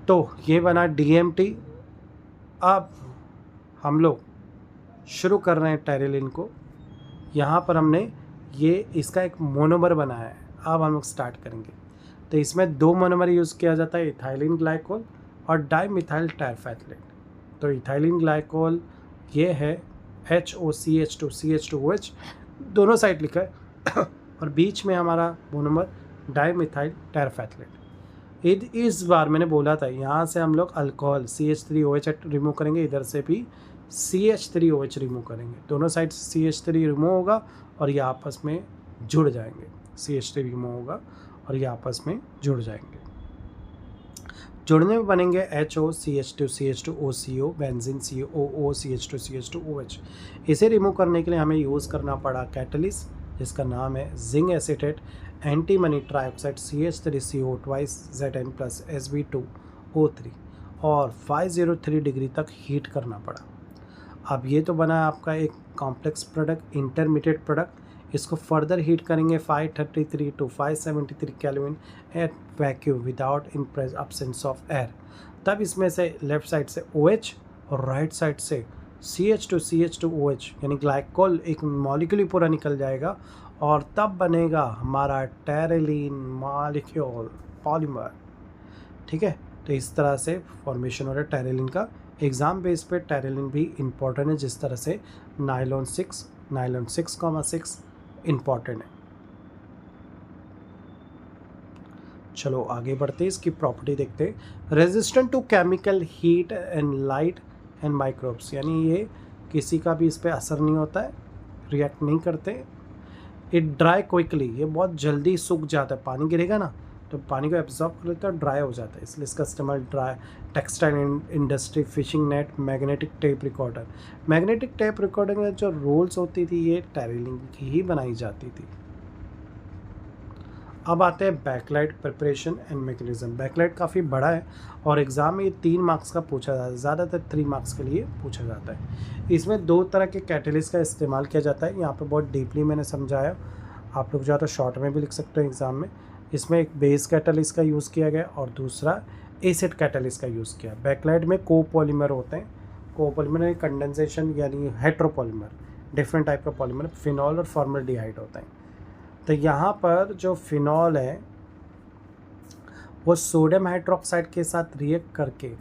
Speaker 1: तो ये बना DMT। अब हम लोग शुरू कर रहे हैं टेरेलिन को। यहाँ पर हमने ये इसका एक मोनोमर बनाया है, अब हम लोग स्टार्ट करेंगे। तो इसमें 2 मोनोमर यूज़ किया जाता है, इथाइलिन ग्लाइकोल और डाइमिथाइल टेराफेथलेट। तो इथाइलिन ग्लाइकोल ये है HOCH2 CH2OH, दोनों साइड लिखा है और बीच में हमारा मोनोमर डाइमिथाइल टेराफेथलेट। इस बार मैंने बोला था यहाँ से हम लोग अल्कोहल CH3OH रिमूव करेंगे, इधर से भी CH3OH रिमूव करेंगे, दोनों साइड से CH3 रिमूव होगा और ये आपस में जुड़ जाएंगे। CH3 रिमूव होगा और ये आपस में जुड़ जाएंगे। जुड़ने में बनेंगे HOCH2CH2OCO बेंजीन COOCH2CH2OH। इसे रिमूव करने के लिए हमें यूज़ करना पड़ा कैटलिस्ट जिसका नाम है zinc acetate antimony trioxide CH3CO twice ZN plus Sb2O3 और 503 डिग्री तक हीट करना पड़ा। अब ये तो बना आपका एक कॉम्प्लेक्स प्रोडक्ट, इंटरमीडिएट प्रोडक्ट। इसको फर्दर हीट करेंगे 533 to 573 kelvin at vacuum without in absence of air. तब इसमें से लेफ्ट साइड से OH और राइट साइड से CH2CH2OH यानी ग्लाइकोल एक मॉलिक्यूल ही पूरा निकल जाएगा और तब बनेगा हमारा टेरेलिन मॉलिक्यूल पॉलीमर। ठीक है, तो इस तरह से फॉर्मेशन हो रहा है टेरेलिन का। एग्ज़ाम बेस पे टेरेलिन भी इम्पॉर्टेंट है, जिस तरह से नायलॉन 6,6 इम्पॉर्टेंट है। चलो आगे बढ़ते हैं, इसकी प्रॉपर्टी देखते हैं। Resistant to chemical heat and light and microbes, यानी ये किसी का भी इस पर असर नहीं होता है, रिएक्ट नहीं करते। इट ड्राई क्विकली, ये बहुत जल्दी सूख जाता है, पानी गिरेगा ना तो पानी को एब्जॉर्ब कर लेता है, ड्राई हो जाता है, इसलिए इसका इस्तेमाल dry textile industry, fishing net, magnetic tape recorder. Magnetic tape recorder में जो रोल्स होती थी ये टेरेलिन की ही बनाई जाती थी। अब आते हैं bakelite preparation and mechanism. Bakelite काफ़ी बड़ा है और एग्ज़ाम में ये 3 मार्क्स का पूछा जाता है, ज़्यादातर 3 मार्क्स के लिए पूछा जाता है। इसमें 2 तरह के कैटलिस्ट का इस्तेमाल किया जाता है, यहाँ पे बहुत डीपली मैंने समझाया, आप लोग चाहो तो शॉर्ट में भी लिख सकते हैं एग्ज़ाम में। इसमें एक बेस कैटलिस्ट का यूज़ किया गया और दूसरा एसिड कैटलिस्ट का यूज़ किया। बैकलाइट में कोपॉलीमर होते हैं, कोपॉलीमर यानी कंडेंसेशन यानी हेट्रोपॉलीमर, डिफरेंट टाइप का पॉलीमर, फिनॉल और फॉर्मल्डिहाइड होता है। तो यहाँ पर जो फिनॉल है वो सोडियम हाइड्रोक्साइड के साथ रिएक्ट करके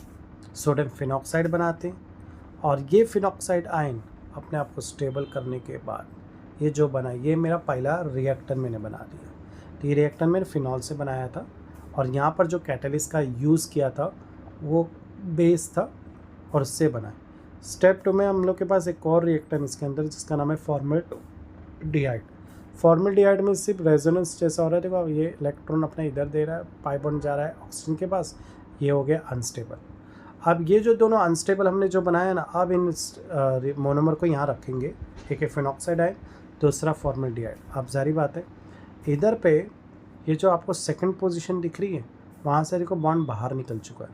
Speaker 1: सोडियम फिनॉक्साइड बनाते हैं और ये फिनॉक्साइड आयन अपने आप को स्टेबल करने के बाद ये जो बना, ये मेरा पहला रिएक्टर मैंने बना दिया। तो ये रिएक्टर मैंने फिनॉल से बनाया था और यहाँ पर जो कैटलिस्ट का यूज़ किया था वो बेस था और उससे बना। स्टेप 2 में हम लोग के पास एक और रिएक्टर इसके अंदर जिसका नाम है फॉर्मल्डिहाइड। फॉर्मल्डिहाइड में सिर्फ रेजोनेंस जैसा हो रहा है, देखो ये इलेक्ट्रॉन अपना इधर दे रहा है, पाई बॉन्ड जा रहा है ऑक्सीजन के पास, ये हो गया अनस्टेबल। अब ये जो दोनों अनस्टेबल हमने जो बनाया ना, अब इन मोनोमर को यहाँ रखेंगे, एक है फिनॉक्साइड आयन, दूसरा फॉर्मल्डिहाइड। अब जारी बात है इधर पे ये जो आपको सेकंड पोजीशन दिख रही है वहाँ से देखो बॉन्ड बाहर निकल चुका है।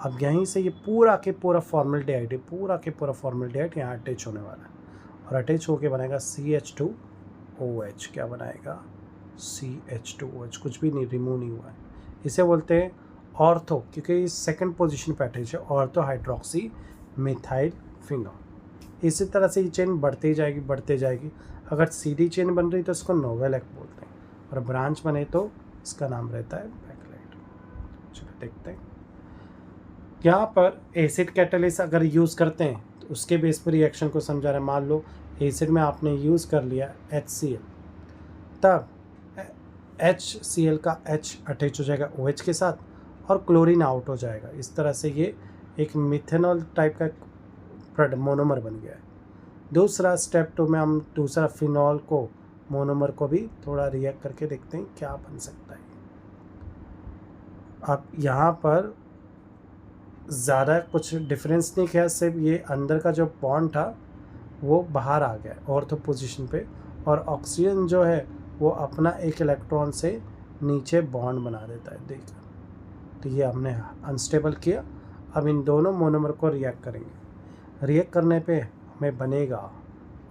Speaker 1: अब यहीं से ये पूरा के पूरा फॉर्मल्डिहाइड, पूरा के पूरा फॉर्मल्डिहाइड यहाँ अटैच होने वाला है और अटैच होके बनेगा CH2OH। क्या बनाएगा? CH2OH, कुछ भी नहीं, रिमूव नहीं हुआ है। इसे बोलते हैं ऑर्थो, क्योंकि इस सेकंड पोजीशन पे अटैच है, ऑर्थो हाइड्रोक्सी मिथाइल फिनॉल। इसी तरह से ये चेन बढ़ती जाएगी। अगर सीधी चेन बन रही तो इसको नोवेलेक बोलते हैं और ब्रांच बने तो इसका नाम रहता है बैकलाइट। चलो देखते हैं, यहाँ पर एसिड कैटलिस्ट अगर यूज़ करते हैं तो उसके बेस पर रिएक्शन को समझा रहे हैं। मान लो एसिड में आपने यूज़ कर लिया HCl, तब HCl का H अटैच हो जाएगा OH के साथ और क्लोरीन आउट हो जाएगा। इस तरह से ये एक मिथेनॉल टाइप का मोनोमर बन गया है। दूसरा स्टेप 2 में हम दूसरा फिनॉल को मोनोमर को भी थोड़ा रिएक्ट करके देखते हैं क्या बन सकता है। अब यहाँ पर ज़्यादा कुछ डिफरेंस नहीं किया, सिर्फ ये अंदर का जो बॉन्ड था वो बाहर आ गया ऑर्थो पोजीशन पे और ऑक्सीजन जो है वो अपना एक इलेक्ट्रॉन से नीचे बॉन्ड बना देता है। देखिए, तो ये हमने अनस्टेबल किया। अब इन दोनों मोनोमर को रिएक्ट करेंगे, रिएक्ट करने पे हमें बनेगा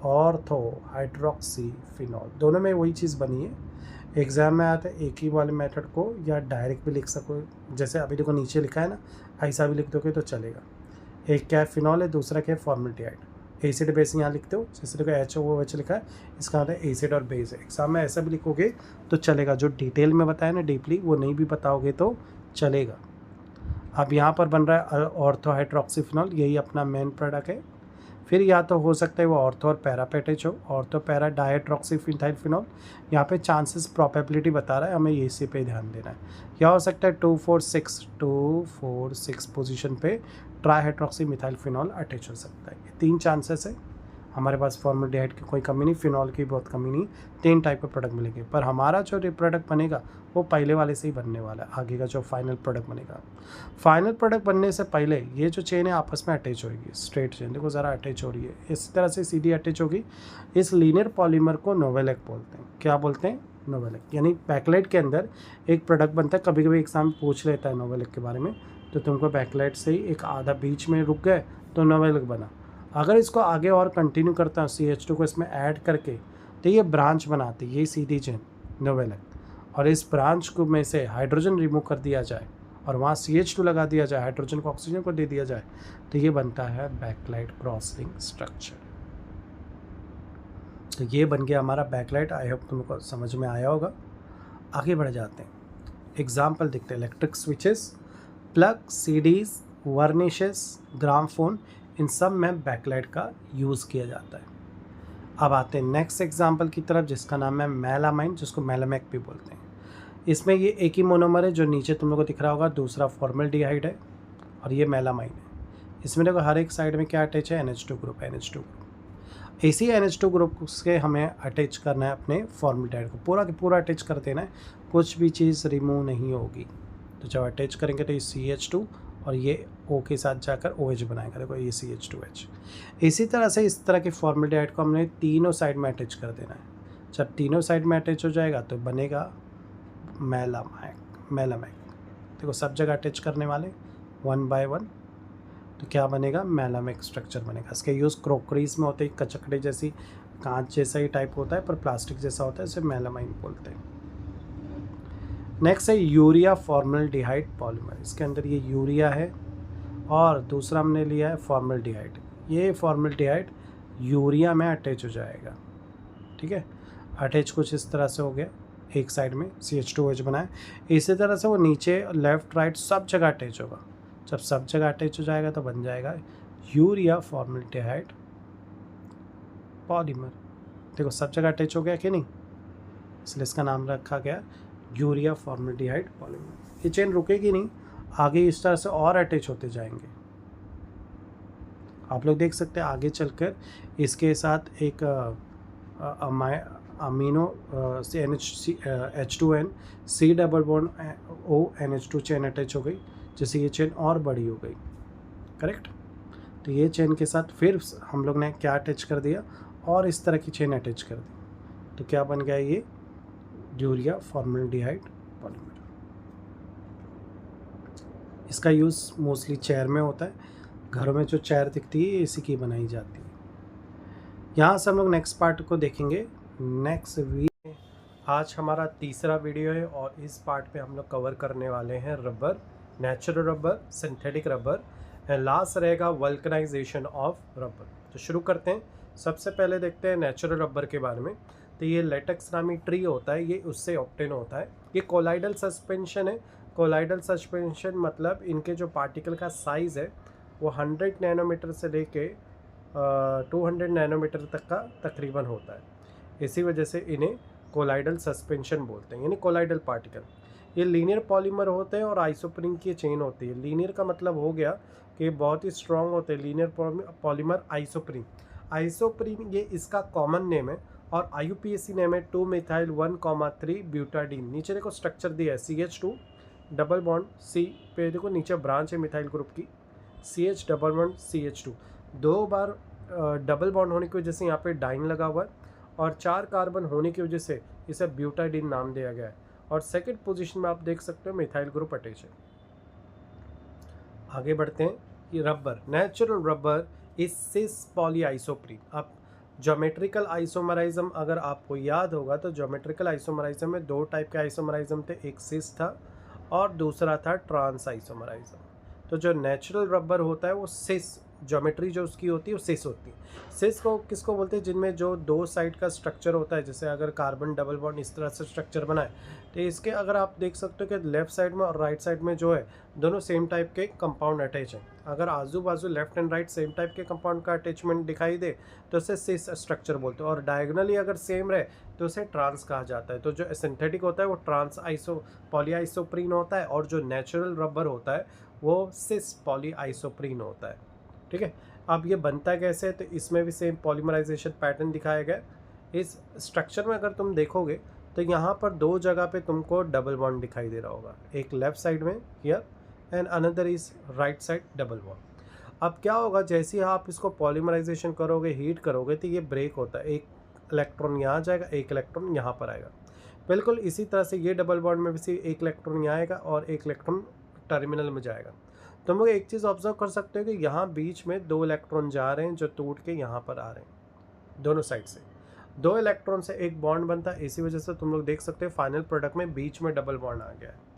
Speaker 1: ऑर्थो हाइड्रोक्सी फिनॉल। दोनों में वही चीज़ बनी है। एग्ज़ाम में आता है एक ही वाले मेथड को या डायरेक्ट भी लिख सको, जैसे अभी देखो नीचे लिखा है ना, ऐसा भी लिख दोगे तो चलेगा। एक क्या फिनॉल है, दूसरा क्या फॉर्मल्डिहाइड। एसिड बेस यहाँ लिखते हो, जैसे देखो HOOH लिखा है, इसका आता है एसिड और बेस है। एग्जाम में ऐसा भी लिखोगे तो चलेगा, जो डिटेल में बताया ना डीपली वो नहीं भी बताओगे तो चलेगा। अब यहाँ पर बन रहा है ऑर्थो हाइड्रोक्सी फिनॉल, यही अपना मेन प्रोडक्ट है। फिर या तो हो सकता है वो ऑर्थो और पैरा पे अटैच हो, ortho para dihydroxy methyl phenol. यहाँ पे चांसेस प्रोबेबिलिटी बता रहा है, हमें इसी पे ध्यान देना है। या हो सकता है 246 पोजीशन पे ट्राईहाइड्रोक्सी मिथाइल फिनॉल अटैच हो सकता है। ये 3 चांसेस है। हमारे पास फॉर्मल्डिहाइड की कोई कमी नहीं, फिनॉल की बहुत कमी नहीं, 3 टाइप के प्रोडक्ट मिलेंगे। पर हमारा जो प्रोडक्ट बनेगा वो पहले वाले से ही बनने वाला है। आगे का जो फाइनल प्रोडक्ट बनेगा, फाइनल प्रोडक्ट बनने से पहले ये जो चेन है आपस में अटैच होगी, स्ट्रेट चेन देखो ज़रा अटैच हो रही है, इस तरह से सीधी अटैच होगी। इस लीनियर पॉलीमर को नोवेलेक बोलते हैं। क्या बोलते हैं? नोवेलेक। यानी बैकलाइट के अंदर एक प्रोडक्ट बनता है, कभी कभी एग्जाम पूछ लेता है नोवेलेक के बारे में, तो तुमको बैकलाइट से ही एक आधा बीच में रुक गए तो नोवेलेक बना। अगर इसको आगे और कंटिन्यू करता हूँ CH2 को इसमें ऐड करके, तो ये ब्रांच बनाती है, ये सीधी चेन नोवेलेक, और इस ब्रांच को में से हाइड्रोजन रिमूव कर दिया जाए और वहाँ CH2 लगा दिया जाए, हाइड्रोजन को ऑक्सीजन को दे दिया जाए, तो ये बनता है बैकलाइट क्रॉस लिंक स्ट्रक्चर। तो ये बन गया हमारा बैकलाइट। आई होप तुमको समझ में आया होगा। आगे बढ़ जाते हैं, एग्जाम्पल देखते हैं। Electric switches, plug, CDs, varnishes, gramophone, इन सब में बैकलाइट का यूज़ किया जाता है। अब आते हैं नेक्स्ट एग्जाम्पल की तरफ, जिसका नाम है मेलामाइन, जिसको मेलामेक भी बोलते हैं। इसमें ये एक ही मोनोमर है जो नीचे तुम लोगों को दिख रहा होगा, दूसरा फॉर्मल्डिहाइड है और ये मेलामाइन है। इसमें देखो हर एक साइड में क्या अटैच है, NH2 ग्रुप, NH2 ग्रुप। इसी NH2 ग्रुप से हमें अटैच करना है अपने फॉर्मल्डिहाइड को, पूरा के पूरा अटैच कर देना है, कुछ भी चीज़ रिमूव नहीं होगी। तो जब अटैच करेंगे तो ये CH2 और ये O के साथ जाकर OH बनाएगा, देखो ये CH2H। इसी तरह से इस तरह के फॉर्मल्डिहाइड को हमने तीनों साइड में अटैच कर देना है। जब तीनों साइड में अटैच हो जाएगा तो बनेगा मेलामेक। देखो सब जगह अटैच करने वाले 1 by 1, तो क्या बनेगा, मेलामेक स्ट्रक्चर बनेगा। इसके यूज़ क्रोकरीज में होते हैं, कचकड़े जैसी, कांच जैसा ही टाइप होता है पर प्लास्टिक जैसा होता है, इसे मेलामाइन बोलते हैं। नेक्स्ट है यूरिया फॉर्मल्डिहाइड पॉलीमर। इसके अंदर ये यूरिया है और दूसरा हमने लिया है फॉर्मल्डिहाइड। ये फॉर्मल्डिहाइड यूरिया में अटैच हो जाएगा, ठीक है। अटैच कुछ इस तरह से हो गया, एक साइड में CH2OH बनाए। इसी तरह से वो नीचे लेफ़्ट राइट सब जगह अटैच होगा। जब सब जगह अटैच हो जाएगा तो बन जाएगा यूरिया फॉर्मल्डिहाइड पॉलीमर। देखो सब जगह अटैच हो गया कि नहीं, इसलिए इसका नाम रखा गया यूरिया फॉर्मल्डिहाइड पॉलीमर। ये चेन रुकेगी नहीं, आगे इस तरह से और अटैच होते जाएंगे। आप लोग देख सकते हैं आगे चलकर इसके साथ एक amino H2N C double bond O NH2 chain attach हो गई, जिससे ये चेन और बड़ी हो गई, करेक्ट। तो ये चेन के साथ फिर हम लोग ने क्या अटैच कर दिया, और इस तरह की चेन अटैच कर दी, तो क्या बन गया ये यूरिया फॉर्मल्डिहाइड पॉलीमर। इसका यूज़ मोस्टली चेयर में होता है, घरों में जो चेयर दिखती है इसी की बनाई जाती है। यहाँ से हम लोग नेक्स्ट पार्ट को देखेंगे नेक्स्ट वीक। आज हमारा तीसरा वीडियो है और इस पार्ट पे हम लोग कवर करने वाले हैं rubber, natural rubber, synthetic rubber, and last रहेगा वल्कनाइजेशन ऑफ रबर। तो शुरू करते हैं। सबसे पहले देखते हैं नेचुरल रबर के बारे में। तो ये लेटेक्स नामी ट्री होता है, ये उससे ऑब्टेन होता है। ये कोलाइडल सस्पेंशन है। कोलाइडल सस्पेंशन मतलब इनके जो पार्टिकल का साइज़ है वो 100 नैनोमीटर से लेके 200 नैनोमीटर तक का तकरीबन होता है। इसी वजह से इन्हें कोलाइडल सस्पेंशन बोलते हैं, यानी कोलाइडल पार्टिकल। ये लीनियर पॉलीमर होते हैं और आइसोप्रीन की चेन होती है। लीनियर का मतलब हो गया कि बहुत ही स्ट्रॉन्ग होते हैं। लीनियर पॉलीमर आइसोप्रीन, आइसोप्रीन ये इसका कॉमन नेम है और IUPAC नेम है 2-methyl-1,3 ब्यूटाडीन। नीचे देखो स्ट्रक्चर दिया है CH2 डबल बॉन्ड C पे, देखो नीचे ब्रांच है मिथाइल ग्रुप की, CH डबल बॉन्ड CH2, 2 बार डबल बॉन्ड होने की वजह से यहाँ पे डाइन लगा हुआ है और 4 कार्बन होने की वजह से इसे ब्यूटाडीन नाम दिया गया है। और सेकंड पोजीशन में आप देख सकते हो मिथाइल ग्रुप अटैच है। आगे बढ़ते हैं। ये rubber, natural rubber is cis polyisoprene. अब ज्योमेट्रिकल आइसोमराइज्म अगर आपको याद होगा तो ज्योमेट्रिकल आइसोमराइज्म में 2 टाइप के आइसोमराइज्म थे, एक सिस था और दूसरा था ट्रांस आइसोमराइज्म। तो जो नेचुरल रबर होता है वो सिस, ज्योमेट्री जो उसकी होती है वो सिस होती है। सिस को किसको बोलते हैं, जिनमें जो 2 साइड का स्ट्रक्चर होता है, जैसे अगर कार्बन डबल बॉन्ड इस तरह से स्ट्रक्चर बनाए तो इसके अगर आप देख सकते हो कि लेफ्ट साइड में और राइट साइड में जो है दोनों सेम टाइप के कंपाउंड अटैच हैं। अगर आजू बाजू left and right same type के कंपाउंड का अटैचमेंट दिखाई दे तो उसे सिस स्ट्रक्चर बोलते हैं, और डायगोनली अगर सेम रहे तो उसे ट्रांस कहा जाता है। तो जो सिंथेटिक होता है वो ट्रांस पॉलीआइसोप्रीन होता है और जो नेचुरल रबर होता है वो सिस पॉलीआइसोप्रीन होता है, ठीक है। अब ये बनता कैसे है, तो इसमें भी सेम पॉलीमराइजेशन पैटर्न दिखाया गया। इस स्ट्रक्चर में अगर तुम देखोगे तो यहाँ पर 2 जगह पे तुमको डबल बॉन्ड दिखाई दे रहा होगा, एक लेफ्ट साइड में here and another is right side double bond. अब क्या होगा, जैसे ही आप इसको पॉलीमराइजेशन करोगे, हीट करोगे, तो ये ब्रेक होता है। एक इलेक्ट्रॉन यहाँ जाएगा, एक इलेक्ट्रॉन यहाँ पर आएगा। बिल्कुल इसी तरह से ये डबल बॉन्ड में भी एक इलेक्ट्रॉन यहाँ आएगा और एक इलेक्ट्रॉन टर्मिनल में जाएगा। तुम लोग एक चीज़ ऑब्जर्व कर सकते हो कि यहाँ बीच में 2 इलेक्ट्रॉन जा रहे हैं जो टूट के यहाँ पर आ रहे हैं दोनों साइड से। दो इलेक्ट्रॉन से एक बॉन्ड बनता है, इसी वजह से तुम लोग देख सकते हो फाइनल प्रोडक्ट में बीच में डबल बॉन्ड आ गया है।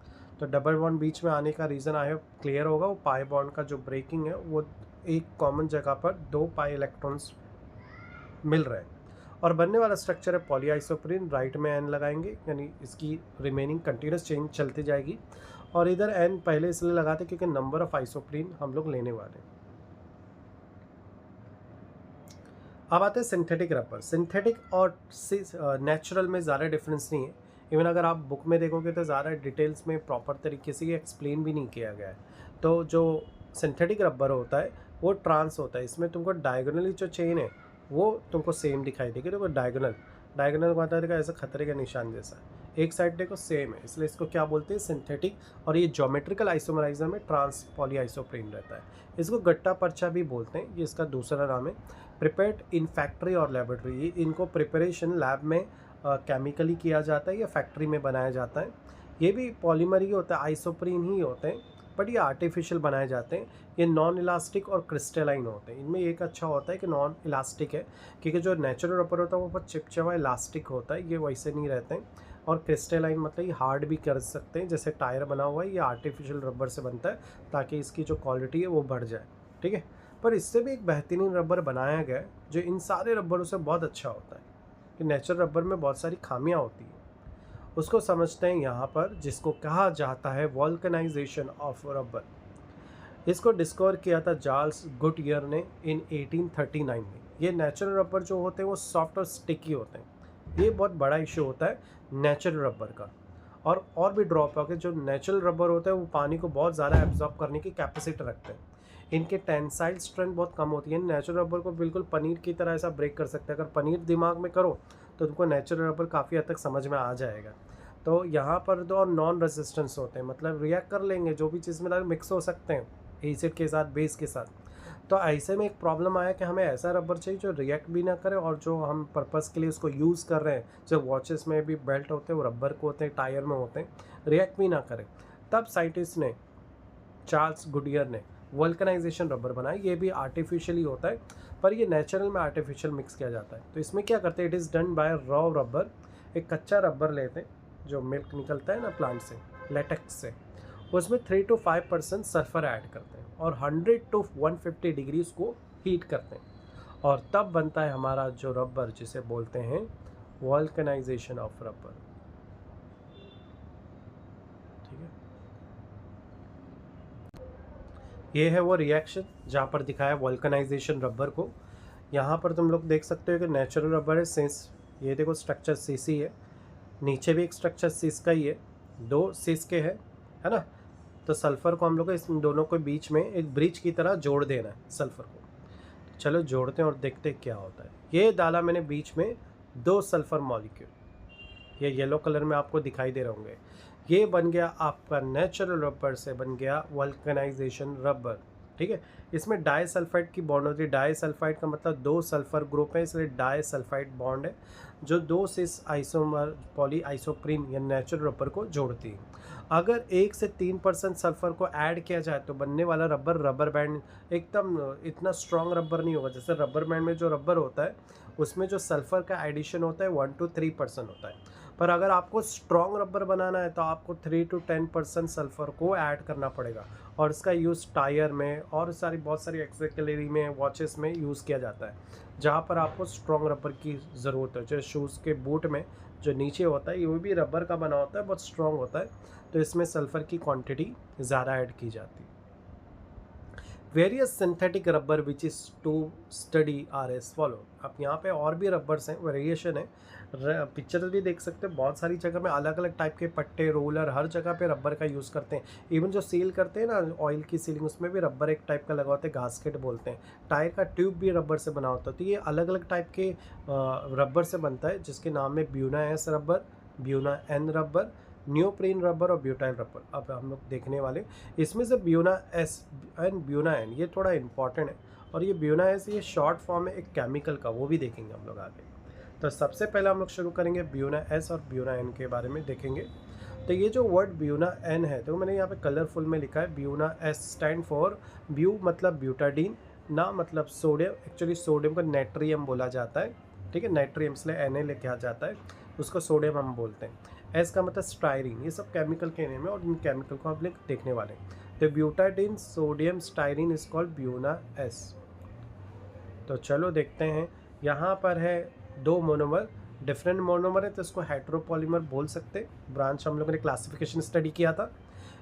Speaker 1: तो डबल बॉन्ड बीच में आने का रीज़न आया क्लियर होगा, वो पाई बॉन्ड का जो ब्रेकिंग है वो एक कॉमन जगह पर दो पाई इलेक्ट्रॉन्स मिल रहे हैं और बनने वाला स्ट्रक्चर है पॉलीआइसोप्रीन। राइट में एन लगाएंगे, यानी इसकी रिमेनिंग कंटिन्यूस चेंज चलती जाएगी। और इधर एन पहले इसलिए लगाते क्योंकि नंबर ऑफ आइसोप्रीन हम लोग लेने वाले हैं। अब आते हैं सिंथेटिक रबर। सिंथेटिक और नेचुरल में ज़्यादा डिफरेंस नहीं है। इवन अगर आप बुक में देखोगे तो ज़्यादा डिटेल्स में प्रॉपर तरीके से ये एक्सप्लेन भी नहीं किया गया है। तो जो सिंथेटिक रबर होता है वो ट्रांस होता है, इसमें तुमको डायगोनली जो चेन है वो तुमको सेम दिखाई देगी। देखो डायगोनल डायगोनल का देखो ऐसा खतरे का निशान जैसा, एक साइड देखो सेम है, इसलिए इसको क्या बोलते हैं सिंथेटिक। और ये ज्योमेट्रिकल आइसोमराइजर में ट्रांस पॉलीआइसोप्रीन रहता है। इसको गट्टा पर्चा भी बोलते हैं, ये इसका दूसरा नाम है। प्रिपेयर्ड इन फैक्ट्री और लेबोरेटरी, ये इनको प्रिपरेशन लैब में केमिकली किया जाता है या फैक्ट्री में बनाया जाता है। ये भी पॉलीमर ही होता है, आइसोप्रीन ही होते हैं, बट ये आर्टिफिशियल बनाए जाते हैं। ये नॉन इलास्टिक और क्रिस्टलाइन होते हैं। इनमें एक अच्छा होता है कि नॉन इलास्टिक है, क्योंकि जो नेचुरल रबर होता है वो बहुत चिपचिपा इलास्टिक होता है, ये वैसे नहीं रहते हैं। और क्रिस्टलाइन मतलब ये हार्ड भी कर सकते हैं, जैसे टायर बना हुआ है ये आर्टिफिशियल रबर से बनता है ताकि इसकी जो क्वालिटी है वो बढ़ जाए, ठीक है। पर इससे भी एक बेहतरीन रबर बनाया गया है जो इन सारे रबरों से बहुत अच्छा होता है। कि नेचुरल रबर में बहुत सारी खामियां होती हैं, उसको समझते हैं यहाँ पर, जिसको कहा जाता है वॉल्कनाइजेशन ऑफ रबर। इसको डिस्कवर किया था चार्ल्स गुडईयर ने इन 1839 में। ये नेचुरल रबर जो होते हैं वो सॉफ्ट और स्टिकी होते हैं, ये बहुत बड़ा इशू होता है नेचुरल रबर का। और भी ड्रॉबैक है, जो नेचुरल रबर होता है वो पानी को बहुत ज़्यादा एब्जॉर्ब करने की कैपेसिटी रखते हैं। इनके टेंसाइल स्ट्रेंथ बहुत कम होती है। नेचुरल रबर को बिल्कुल पनीर की तरह ऐसा ब्रेक कर सकते हैं। अगर पनीर दिमाग में करो तो तुमको नेचुरल रबर काफ़ी हद तक समझ में आ जाएगा। तो यहाँ पर तो और नॉन रेजिस्टेंस होते हैं, मतलब रिएक्ट कर लेंगे, जो भी चीज़ में डाल मिक्स हो सकते हैं एसिड के साथ, बेस के साथ। तो ऐसे में एक प्रॉब्लम आया कि हमें ऐसा रबर चाहिए जो रिएक्ट भी ना करे, और जो हम पर्पस के लिए उसको यूज़ कर रहे हैं, जो वॉचेस में भी बेल्ट होते हैं वो रबर को होते हैं, टायर में होते हैं, रिएक्ट भी ना करें। तब साइंटिस्ट ने, चार्ल्स गुडईयर ने वल्कनाइजेशन रबर बनाया। ये भी आर्टिफिशियली होता है, पर ये नेचुरल में आर्टिफिशियल मिक्स किया जाता है। तो इसमें क्या करते हैं, it is done by raw rubber. एक कच्चा रबर लेते हैं जो मिल्क निकलता है ना प्लांट से, लेटेक्स से, उसमें 3 to 5% सल्फर ऐड करते हैं और 100 to 150 डिग्री उसको हीट करते हैं, और तब बनता है हमारा जो रबर, जिसे बोलते हैं वल्कनाइजेशन ऑफ रबर। ठीक है, ये है वो रिएक्शन जहाँ पर दिखाया वल्कनाइजेशन रबर को। यहाँ पर तुम लोग देख सकते हो कि नेचुरल रबर है सिंस, ये देखो स्ट्रक्चर सीसी है, नीचे भी एक स्ट्रक्चर सिस का ही है, दो सिस के है ना। तो सल्फ़र को हम लोग इस दोनों के बीच में एक ब्रिज की तरह जोड़ देना है सल्फ़र को। तो चलो जोड़ते हैं और देखते हैं क्या होता है। ये डाला मैंने बीच में दो सल्फ़र मॉलिक्यूल, ये येलो कलर में आपको दिखाई दे रहे होंगे। ये बन गया आपका नेचुरल रबर से बन गया वल्कनाइजेशन रबर। ठीक है, इसमें डाई सल्फाइड की बॉन्ड होती है। डाई सल्फाइड का मतलब दो सल्फर ग्रुप है, इसलिए डाई सल्फाइड बॉन्ड है जो दो सिस आइसोमर पॉली आइसोप्रीन या नेचुरल रबर को जोड़ती है। अगर 1 से 3% सल्फर को ऐड किया जाए तो बनने वाला रबर, रबर बैंड एकदम इतना स्ट्रॉन्ग रबर नहीं होगा। जैसे रबर बैंड में जो रबर होता है उसमें जो सल्फर का एडिशन होता है 1 to 3% होता है, पर अगर आपको स्ट्रॉन्ग रबर बनाना है तो आपको 3 to 10% सल्फर को ऐड करना पड़ेगा। और इसका यूज़ टायर में और बहुत सारी एक्सेसरी में, वॉचेस में यूज़ किया जाता है, जहाँ पर आपको स्ट्रॉन्ग रबर की ज़रूरत है। जैसे शूज़ के बूट में जो नीचे होता है ये भी रबर का बना होता है, बहुत स्ट्रॉन्ग होता है, तो इसमें सल्फ़र की क्वांटिटी ज़्यादा ऐड की जाती है। Various synthetic rubber which is to study are as follow. अब यहाँ पे और भी रबर्स हैं, वेरिएशन है, पिक्चर भी देख सकते हैं। बहुत सारी जगह में अलग अलग टाइप के पट्टे, रोलर, हर जगह पे रबर का यूज़ करते हैं। इवन जो सील करते हैं ना ऑयल की सीलिंग, उसमें भी रबर एक टाइप का लगा होता है, गास्केट बोलते हैं। टायर का ट्यूब भी रबर से बना होता है। तो ये अलग अलग टाइप के रबर से बनता है, जिसके नाम है Buena S rubber, buna N rubber, neoprene rubber और ब्यूटाइल रबर। अब हम लोग देखने वाले इसमें से buna S and buna N, ये थोड़ा इंपॉर्टेंट है। और ये ब्यूना एस ये शॉर्ट फॉर्म है एक केमिकल का, वो भी देखेंगे हम लोग आगे। तो सबसे पहले हम लोग शुरू करेंगे ब्यूना एस और ब्यूना एन के बारे में देखेंगे। तो ये जो वर्ड ब्यूना एन है, तो मैंने यहाँ पे कलरफुल में लिखा है। ब्यूना एस स्टैंड फॉर, ब्यू मतलब ब्यूटाडीन, ना मतलब सोडियम, एक्चुअली सोडियम को नेट्रियम बोला जाता है, ठीक है, नाइट्रियम इसलिए Na लेके आ जाता है, उसको सोडियम हम बोलते हैं। एस का मतलब स्टायरीन, ये सब केमिकल के नेम है और इन केमिकल को हम लोग देखने वाले हैं। तो butadiene sodium styrene is called Buena S. तो चलो देखते हैं, यहाँ पर है 2 मोनोमर, डिफरेंट मोनोमर है तो इसको हेटेरोपॉलीमर बोल सकते हैं। ब्रांच हम लोगों ने क्लासिफिकेशन स्टडी किया था।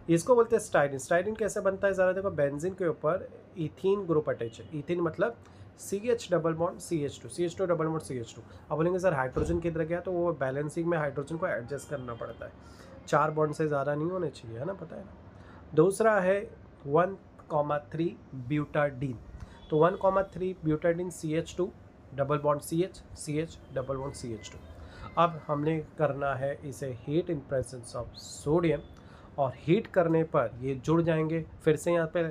Speaker 1: इसको बोलते हैं स्टायरीन। स्टायरीन कैसे बनता है ज़रा देखो, बेंजीन के ऊपर इथीन ग्रुप अटैच है। इथीन मतलब CH double bond CH2 double bond CH2। अब बोलेंगे सर हाइड्रोजन किधर गया, तो वो बैलेंसिंग में हाइड्रोजन को एडजस्ट करना पड़ता है, 4 बॉन्ड से ज़्यादा नहीं होने चाहिए, है ना, पता है ना। दूसरा है 1,3 ब्यूटाडीन। तो 1,3 butadiene CH2 double bond CH double bond CH2। अब हमने करना है इसे heat in presence of sodium, और हीट करने पर ये जुड़ जाएंगे। फिर से यहाँ पे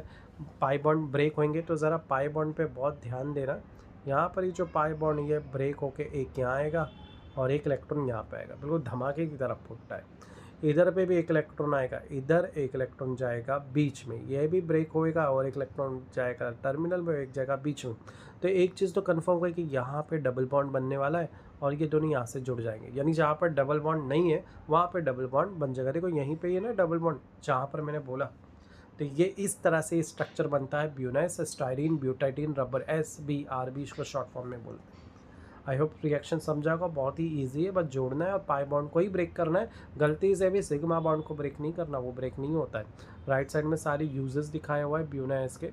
Speaker 1: पाई बॉन्ड ब्रेक होंगे, तो ज़रा पाई बॉन्ड पे बहुत ध्यान देना। यहाँ पर ये जो पाई बॉन्ड ये ब्रेक होके एक यहाँ आएगा और एक इलेक्ट्रॉन यहाँ पे आएगा, बिल्कुल धमाके की तरफ फूटता है। इधर पे भी एक इलेक्ट्रॉन आएगा, इधर एक इलेक्ट्रॉन जाएगा बीच में, यह भी ब्रेक होएगा और एक इलेक्ट्रॉन जाएगा टर्मिनल में, एक जाएगा बीच में। तो एक चीज़ तो कंफर्म होगा कि यहाँ पे डबल बॉन्ड बनने वाला है और ये दोनों यहाँ से जुड़ जाएंगे, यानी जहाँ पर डबल बॉन्ड नहीं है वहाँ पे डबल बॉन्ड बन जाएगा। देखो यहीं पे ये ना डबल बॉन्ड जहाँ पर मैंने बोला, तो ये इस तरह से स्ट्रक्चर बनता है ब्यूनास स्टायरीन ब्यूटाडीन रबर, SBRB इसको शॉर्ट फॉर्म में बोलते हैं। आई होप रिएक्शन समझा होगा, बहुत ही ईजी है, बस जोड़ना है और पाई बॉन्ड को ही ब्रेक करना है। गलती से भी सिग्मा बॉन्ड को ब्रेक नहीं करना, वो ब्रेक नहीं होता है। राइट साइड में सारी यूजेस दिखाया हुआ है ब्यूनास के।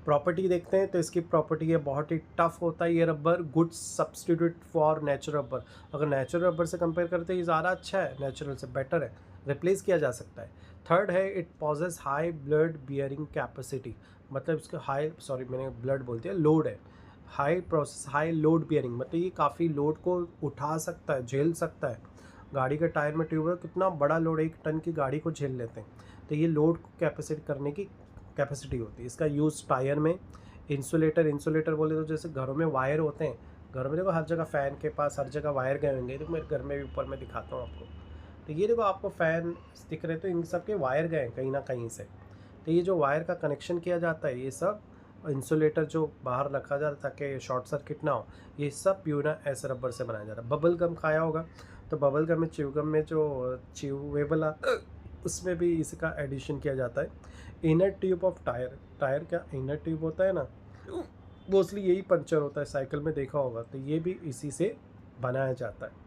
Speaker 1: प्रॉपर्टी देखते हैं, तो इसकी प्रॉपर्टी है बहुत ही टफ होता है ये rubber, good substitute for natural rubber. अगर नेचुरल रबर से कंपेयर करते हैं ये ज़्यादा अच्छा है, नेचुरल से बेटर है, रिप्लेस किया जा सकता है। थर्ड है it posses high blood bearing capacity, मतलब इसका हाई, सॉरी मैंने ब्लड बोल दिया, लोड है, high process high load bearing, मतलब ये काफ़ी लोड को उठा सकता है, झेल सकता है। गाड़ी के टायर में ट्यूब है, कितना बड़ा लोड 1 टन की गाड़ी को झेल लेते हैं, तो ये लोड को कैपेसिटी करने की कैपेसिटी होती है। इसका यूज़ टायर में, इंसुलेटर बोले तो जैसे घरों में वायर होते हैं, घरों में देखो हर जगह फ़ैन के पास हर जगह वायर गए होंगे, तो मेरे घर में भी ऊपर मैं दिखाता हूँ आपको। तो ये देखो आपको फ़ैन दिख रहे, तो इन सब के वायर गए हैं कहीं ना कहीं से, तो ये जो वायर का कनेक्शन किया जाता है, ये सब इंसुलेटर जो बाहर रखा जाता है ताकि शॉर्ट सर्किट ना हो, ये सब ब्यूना एस रबर से बनाया जाता है। बबल गम खाया होगा, तो बबल गम में च्यूगम में जो च्यूवेबल उसमें भी इसका एडिशन किया जाता है। इनर ट्यूब ऑफ टायर क्या इनर ट्यूब होता है ना, मोस्टली यही पंचर होता है, साइकिल में देखा होगा, तो ये भी इसी से बनाया जाता है।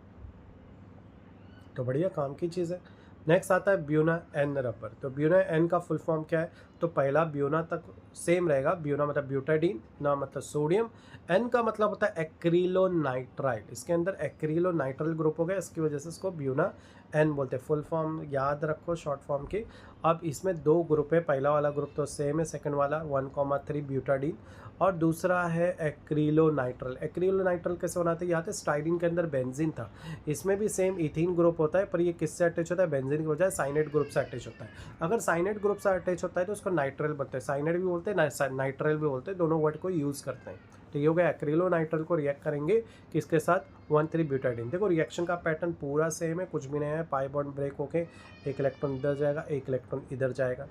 Speaker 1: तो बढ़िया काम की चीज़ है। नेक्स्ट आता है ब्यूना एन रबर। तो ब्यूना एन का फुल फॉर्म क्या है, तो पहला ब्यूना तक सेम रहेगा, ब्यूना मतलब ब्यूटाडीन, ना मतलब सोडियम, एन का मतलब होता है एक्रिलोनाइट्राइल, इसके अंदर एक्रिलोनाइट्राइल ग्रुप हो गया, इसकी वजह से इसको ब्यूना एन बोलते हैं। फुल फॉर्म याद रखो शॉर्ट फॉर्म की। अब इसमें 2 ग्रुप है, पहला वाला ग्रुप तो सेम है, सेकंड वाला 1,3 ब्यूटाडीन, और दूसरा है एक्रिलोनाइट्राइल। एक्रिलोनाइट्राइल कैसे बनाते हैं, यहाँ पे स्टाइरीन के अंदर बेंजीन था, इसमें भी सेम इथीन ग्रुप होता है, पर ये किससे अटैच होता है, बेंजीन की बजाय साइनेट ग्रुप से अटैच होता है। अगर साइनेट ग्रुप से अटैच होता है तो उसको नाइट्राइल बोलते हैं, साइनेट भी बोलते हैं नाइट्राइल भी बोलते हैं, दोनों वर्ड को यूज़ करते हैं। तो ये हो गया एक्रिलोनाइट्राइल को रिएक्ट करेंगे किसके साथ 1,3 ब्यूटाडीन। देखो रिएक्शन का पैटर्न पूरा सेम है, कुछ भी नहीं है, पाई बॉन्ड ब्रेक होके एक इलेक्ट्रॉन इधर जाएगा, एक इलेक्ट्रॉन इधर जाएगा।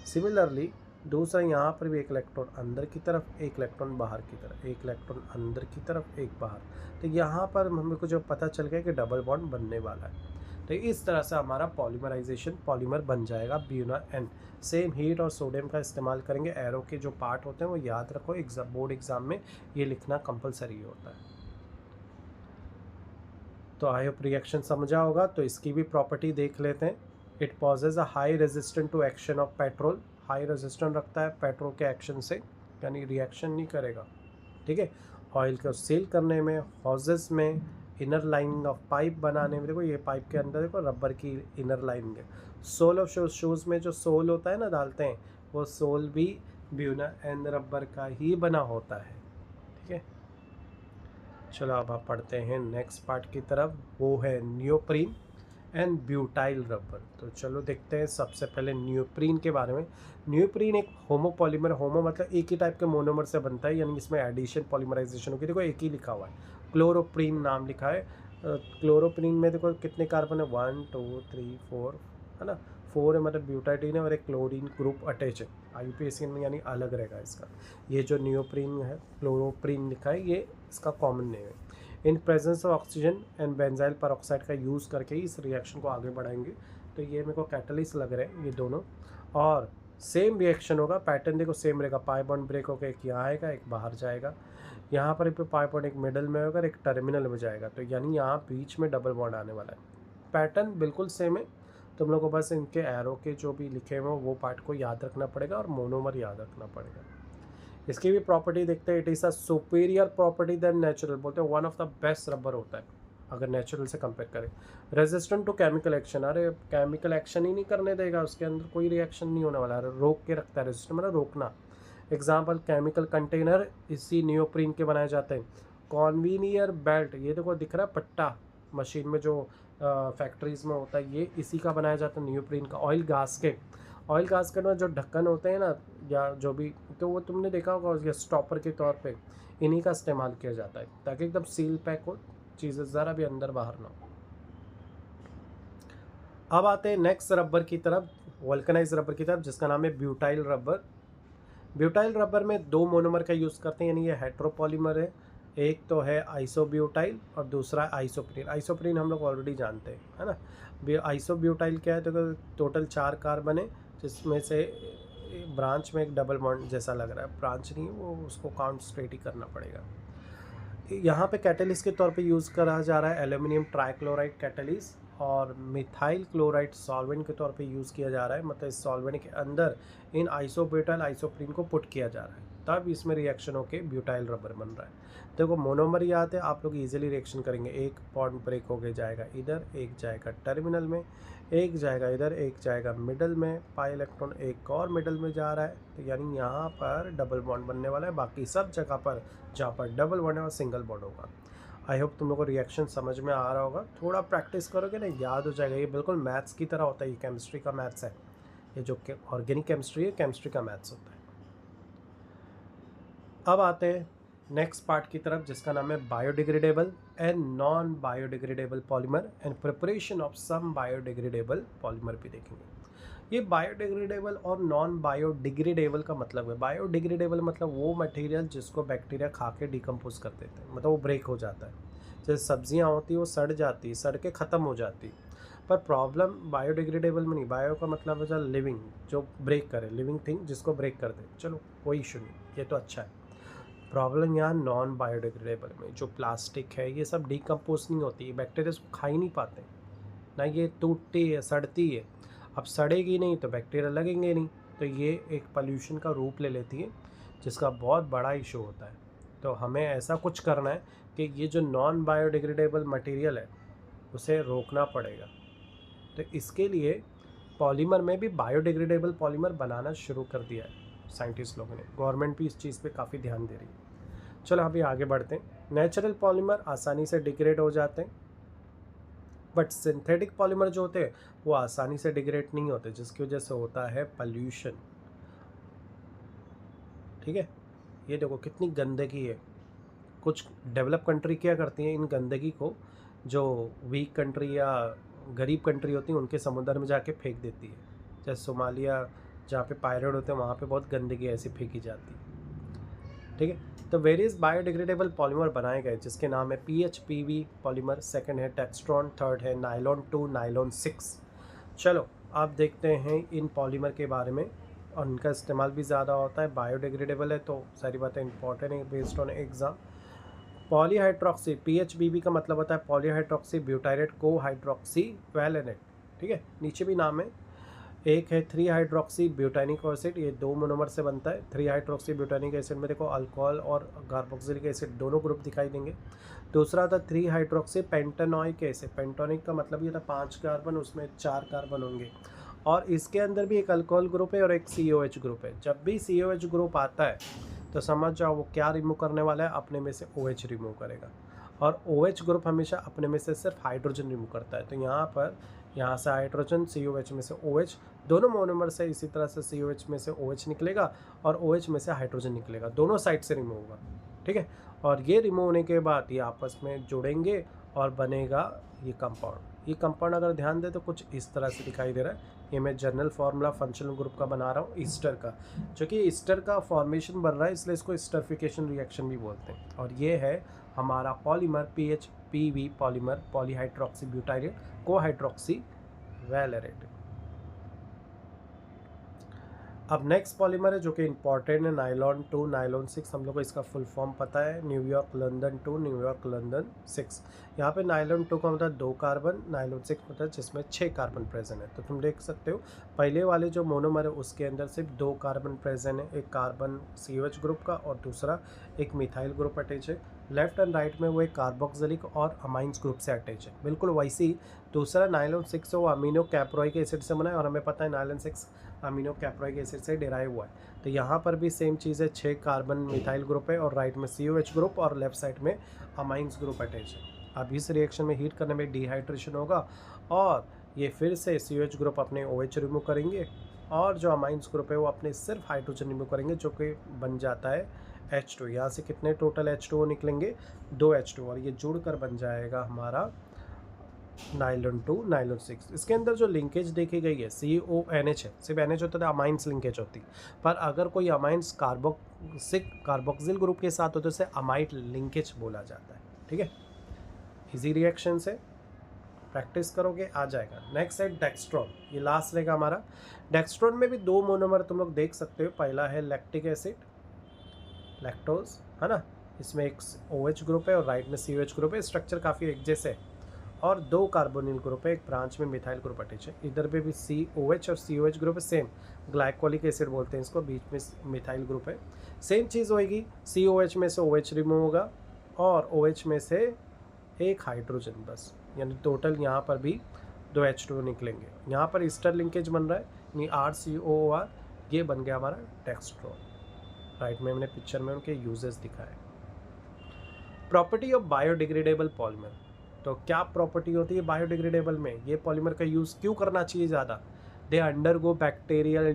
Speaker 1: सिमिलरली दूसरा यहाँ पर भी एक इलेक्ट्रॉन अंदर की तरफ, एक इलेक्ट्रॉन बाहर की तरफ, एक इलेक्ट्रॉन अंदर की तरफ, एक बाहर। तो यहाँ पर हमको जो पता चल गया कि डबल बॉन्ड बनने वाला है। तो इस तरह से हमारा पॉलीमराइजेशन पॉलीमर बन जाएगा ब्यूना एन। सेम हीट और सोडियम का इस्तेमाल करेंगे। एरो के जो पार्ट होते हैं वो याद रखो, एग्जाम बोर्ड एग्जाम में ये लिखना कंपलसरी होता है। तो आई होप रिएक्शन समझा होगा। तो इसकी भी प्रॉपर्टी देख लेते हैं। It posses a high resistant to action of petrol, high resistant रखता है पेट्रोल के एक्शन से, यानी रिएक्शन नहीं करेगा, ठीक है। ऑयल को सील करने में, हॉजेस में, इनर लाइनिंग ऑफ पाइप बनाने में, देखो ये पाइप के अंदर देखो रबर की इनर लाइनिंग है। सोल ऑफ शूज़ में जो सोल होता है ना डालते हैं, वो सोल भी ब्यूना एन रबर का ही बना होता है, ठीक है। चलो अब आप पढ़ते हैं नेक्स्ट पार्ट की तरफ, वो है नियोप्रीन एंड ब्यूटाइल रबर। तो चलो देखते हैं सबसे पहले नियोप्रीन के बारे में। नियोप्रीन एक होमोपॉलीमर, होमो मतलब एक ही टाइप के मोनोमर से बनता है, यानी इसमें एडिशन पॉलीमराइजेशन होगी। देखो एक ही लिखा हुआ है, क्लोरोप्रीन नाम लिखा है। क्लोरोप्रीन में देखो कितने कार्बन है, 1 2 3 4, है ना, 4 है मतलब ब्यूटाडीन है और एक क्लोरीन ग्रुप अटैच है, IUPACN में यानी अलग रहेगा इसका। ये जो नियोप्रीन है, क्लोरोप्रीन लिखा है, ये इसका कॉमन नेम है। In presence of oxygen and benzyl peroxide का यूज़ करके ही इस रिएक्शन को आगे बढ़ाएंगे। तो ये मेरे को कैटलिस्ट लग रहे हैं ये दोनों, और सेम रिएक्शन होगा। पैटर्न देखो सेम रहेगा, पाई बॉन्ड ब्रेक होकर एक यहाँ आएगा, एक बाहर जाएगा। यहाँ पर पाई बॉन्ड एक मिडल में होगा, एक टर्मिनल में जाएगा, तो यानी यहाँ बीच में डबल बॉन्ड आने वाला है। पैटर्न बिल्कुल सेम है, तुम लोग को बस इनके एरो के जो भी लिखे हुए हैं वो पार्ट को याद रखना पड़ेगा और मोनोमर याद रखना पड़ेगा। इसकी भी प्रॉपर्टी देखते हैं, it is a superior property than natural, बोलते हैं one of the best rubber होता है अगर नेचुरल से कंपेयर करें। रेजिस्टेंट टू केमिकल एक्शन, अरे केमिकल एक्शन ही नहीं करने देगा, उसके अंदर कोई रिएक्शन नहीं होने वाला है, रोक के रखता है। रेजिस्टेंट मतलब रोकना। एग्जाम्पल केमिकल कंटेनर इसी नियोप्रीन के बनाए जाते हैं। कॉन्वीनियर बेल्ट, ये देखो दिख रहा है पट्टा मशीन में जो फैक्ट्रीज में होता है, ये इसी का बनाया जाता है नियोप्रीन का। ऑयल गास्केट में जो ढक्कन होते हैं ना, या जो भी, तो वो तुमने देखा होगा उसके स्टॉपर के तौर पे इन्हीं का इस्तेमाल किया जाता है ताकि एकदम सील पैक हो, चीज़ें ज़रा भी अंदर बाहर ना हो। अब आते हैं नेक्स्ट रबर की तरफ, वल्कनाइज रबर की तरफ, जिसका नाम है ब्यूटाइल रबर। ब्यूटाइल रबर में 2 मोनोमर का यूज़ करते हैं, यानी ये हेट्रोपॉलीमर है। एक तो है आइसोब्यूटाइल और दूसरा आइसोप्रीन। आइसोप्रीन हम लोग ऑलरेडी जानते हैं, है ना। आइसोब्यूटाइल क्या है, तो टोटल 4 कार्बन है, जिसमें से ब्रांच में एक डबल बॉन्ड जैसा लग रहा है, ब्रांच नहीं, वो उसको काउंट स्ट्रेट ही करना पड़ेगा। यहाँ पे कैटलिस्ट के तौर पे यूज़ करा जा रहा है एल्यूमिनियम ट्राइक्लोराइड कैटलिस्ट, और मिथाइल क्लोराइड सॉल्वेंट के तौर पे यूज़ किया जा रहा है। मतलब इस सॉल्वेंट के अंदर इन आइसोब्यूटाइल आइसोप्रीन को पुट किया जा रहा है, तब इसमें रिएक्शन होके ब्यूटाइल रबर बन रहा है। देखो मोनोमर ही आते हैं, आप लोग इजीली रिएक्शन करेंगे। एक बॉन्ड ब्रेक होके जाएगा इधर, एक जाएगा टर्मिनल में, एक जाएगा इधर, एक जाएगा मिडल में, पाई इलेक्ट्रॉन एक और मिडल में जा रहा है, तो यानी यहाँ पर डबल बॉन्ड बनने वाला है। बाकी सब जगह पर जहाँ पर डबल बॉन्ड है वहाँ सिंगल बॉन्ड होगा। आई होप तुम लोग को रिएक्शन समझ में आ रहा होगा। थोड़ा प्रैक्टिस करोगे ना याद हो जाएगा। ये बिल्कुल मैथ्स की तरह होता है, ये केमिस्ट्री का मैथ्स है। ये जो ऑर्गेनिक केमिस्ट्री है, केमिस्ट्री का मैथ्स होता है। अब आते हैं नेक्स्ट पार्ट की तरफ, जिसका नाम है biodegradable and non biodegradable polymer and preparation of some biodegradable polymer भी देखेंगे। ये बायोडिग्रेडेबल और नॉन बायोडिग्रेडेबल का मतलब है, बायोडिग्रेडेबल मतलब वो मटेरियल जिसको बैक्टीरिया खा के डिकम्पोज कर देते हैं, मतलब वो ब्रेक हो जाता है। जैसे सब्जियां होती है वो सड़ जाती, सड़ के ख़त्म हो जाती। पर प्रॉब्लम बायोडिग्रेडेबल में नहीं, बायो का मतलब है लिविंग, जो ब्रेक करे, लिविंग थिंग जिसको ब्रेक कर दे, चलो कोई इशू नहीं, ये तो अच्छा है। प्रॉब्लम यहाँ नॉन बायोडिग्रेडेबल में, जो प्लास्टिक है ये सब डिकम्पोज नहीं होती, बैक्टीरिया इसको खा ही नहीं पाते ना, ये टूटती है, सड़ती है। अब सड़ेगी नहीं तो बैक्टीरिया लगेंगे नहीं, तो ये एक पॉल्यूशन का रूप ले लेती है, जिसका बहुत बड़ा इशू होता है। तो हमें ऐसा कुछ करना है कि ये जो नॉन बायोडिग्रेडेबल मटेरियल है उसे रोकना पड़ेगा। तो इसके लिए पॉलीमर में भी बायोडिग्रेडेबल पॉलीमर बनाना शुरू कर दिया है साइंटिस्ट लोगों ने। गवर्नमेंट भी इस चीज़ पे काफ़ी ध्यान दे रही है। चलो अभी आगे बढ़ते हैं। नेचुरल पॉलीमर आसानी से डिग्रेड हो जाते हैं, बट सिंथेटिक पॉलीमर जो होते हैं वो आसानी से डिग्रेड नहीं होते, जिसकी वजह से होता है पॉल्यूशन। ठीक है, ये देखो कितनी गंदगी है। कुछ डेवलप कंट्री क्या करती हैं, इन गंदगी को जो वीक कंट्री या गरीब कंट्री होती हैं उनके समुद्र में जाके फेंक देती है। जैसे सोमालिया जहाँ पे पायरेट होते हैं वहाँ पे बहुत गंदगी ऐसी फेंकी जाती है। ठीक है, तो वेरियस बायोडिग्रेडेबल पॉलीमर बनाए गए, जिसके नाम है PHPV पॉलीमर, सेकंड है टेक्सट्रॉन, थर्ड है नाइलॉन 2, नाइलॉन 6। चलो आप देखते हैं इन पॉलीमर के बारे में, और इनका इस्तेमाल भी ज़्यादा होता है। बायोडिग्रेडेबल है तो सारी बातें इंपॉर्टेंट है based on exam. Polyhydroxy, PHBB का मतलब होता है पॉलीहाइड्रोक्सी ब्यूटाइरेट को हाइड्रोक्सी वैलेनेट। ठीक है, नीचे भी नाम है। एक है 3 हाइड्रोक्सी ब्यूटानिक एसिड, ये 2 मोनोमर से बनता है। 3 हाइड्रोक्सी ब्यूटानिक एसिड में देखो अल्कोहल और कार्बोक्सिलिक एसिड दोनों ग्रुप दिखाई देंगे। दूसरा था 3 हाइड्रोक्सी पेंटानोइक एसिड। पेंटानोइक का मतलब ये था 5 कार्बन, उसमें 4 कार्बन होंगे, और इसके अंदर भी एक अल्कोहल ग्रुप है और एक COH ग्रुप है। जब भी COH ग्रुप आता है तो समझ जाओ वो क्या रिमूव करने वाला है, अपने में से OH रिमूव करेगा, और OH ग्रुप हमेशा अपने में से सिर्फ हाइड्रोजन रिमूव करता है। तो यहाँ से हाइड्रोजन, COH में से OH, दोनों मोनोमर से इसी तरह से COH में से OH निकलेगा और OH में से हाइड्रोजन निकलेगा, दोनों साइड से रिमूव होगा। ठीक है, और ये रिमूव होने के बाद ये आपस में जुड़ेंगे और बनेगा ये कंपाउंड। ये कंपाउंड अगर ध्यान दे तो कुछ इस तरह से दिखाई दे रहा है, ये मैं जनरल फार्मूला फंक्शनल ग्रुप का बना रहा हूँ ईस्टर का, जो कि ईस्टर का फॉर्मेशन बन रहा है, इसलिए इसको ईस्टरिफिकेशन रिएक्शन भी बोलते हैं। और ये है हमारा polymer PHPV polymer, polyhydroxy butyrate co hydroxy valerate. अब नेक्स्ट पॉलीमर है जो कि इंपॉर्टेंट है, नायलॉन 2 नायलॉन 6। हम लोग को इसका फुल फॉर्म पता है, न्यूयॉर्क लंदन 2 न्यूयॉर्क लंदन 6। यहाँ पे नायलॉन 2 का मतलब 2 कार्बन, नायलॉन 6 मतलब जिसमें 6 कार्बन प्रेजेंट है। तो तुम देख सकते हो पहले वाले जो मोनोमर है उसके अंदर सिर्फ 2 कार्बन प्रेजेंट है, एक कार्बन COH ग्रुप का और दूसरा एक मिथाइल ग्रुप अटैच है। लेफ्ट एंड राइट में वो एक कार्बोक्सिलिक और अमाइंस ग्रुप से अटैच है। बिल्कुल वैसे ही दूसरा नायलॉन 6 है वो अमीनो कैप्रोइक एसिड से बना है, और हमें पता है नायलॉन 6 अमीनो कैप्रोइक एसिड से डिराइव हुआ है। तो यहाँ पर भी सेम चीज़ है, 6 कार्बन मिथाइल ग्रुप है और राइट में COH ग्रुप और लेफ्ट साइड में अमाइंस ग्रुप अटैच है। अब इस रिएक्शन में हीट करने में डिहाइड्रेशन होगा और ये फिर से COH ग्रुप अपने OH रिमूव करेंगे और जो अमाइंस ग्रुप है वो अपने सिर्फ हाइड्रोजन रिमूव करेंगे, जो कि बन जाता है H2। यहाँ से कितने टोटल H2O निकलेंगे, 2 H2, और ये जुड़कर बन जाएगा हमारा नायलॉन 2 नायलॉन 6। इसके अंदर जो लिंकेज देखी गई है CONH है, सिर्फ NH होता है, अमाइंस लिंकेज होती। पर अगर कोई अमाइंस कार्बोक्सिल ग्रुप के साथ हो तो उसे अमाइड लिंकेज बोला जाता है। ठीक है, इजी रिएक्शन से प्रैक्टिस करोगे आ जाएगा। नेक्स्ट है डेक्स्ट्रॉन, ये लास्ट रहेगा हमारा। डेक्स्ट्रॉन में भी 2 मोनोमर तुम लोग देख सकते हो। पहला है लैक्टिक एसिड, लैक्टोज, है ना, इसमें एक OH ग्रुप है और राइट में COH ग्रुप है। स्ट्रक्चर काफ़ी एक जैसे है और 2 कार्बोनिल ग्रुप है, एक ब्रांच में मिथाइल ग्रुप अटैच है। इधर पे भी COH और COH ग्रुप है, सेम ग्लाइकोलिक एसिड बोलते हैं इसको, बीच में मिथाइल ग्रुप है। सेम चीज़ होएगी, COH में से OH रिमूव होगा और OH में से एक हाइड्रोजन बस, यानी टोटल यहाँ पर भी 2 H2O निकलेंगे। यहाँ पर ईस्टर लिंकेज बन रहा है, यानी RCOOR, ये बन गया हमारा डेक्स्ट्रॉन। राइट में मैंने पिक्चर में उनके यूजेस दिखाए। प्रॉपर्टी ऑफ बायोडिग्रेडेबल पॉलीमर, तो क्या प्रॉपर्टी होती है बायोडिग्रेडेबल में, ये पॉलीमर का यूज़ क्यों करना चाहिए ज़्यादा। They undergo bacterial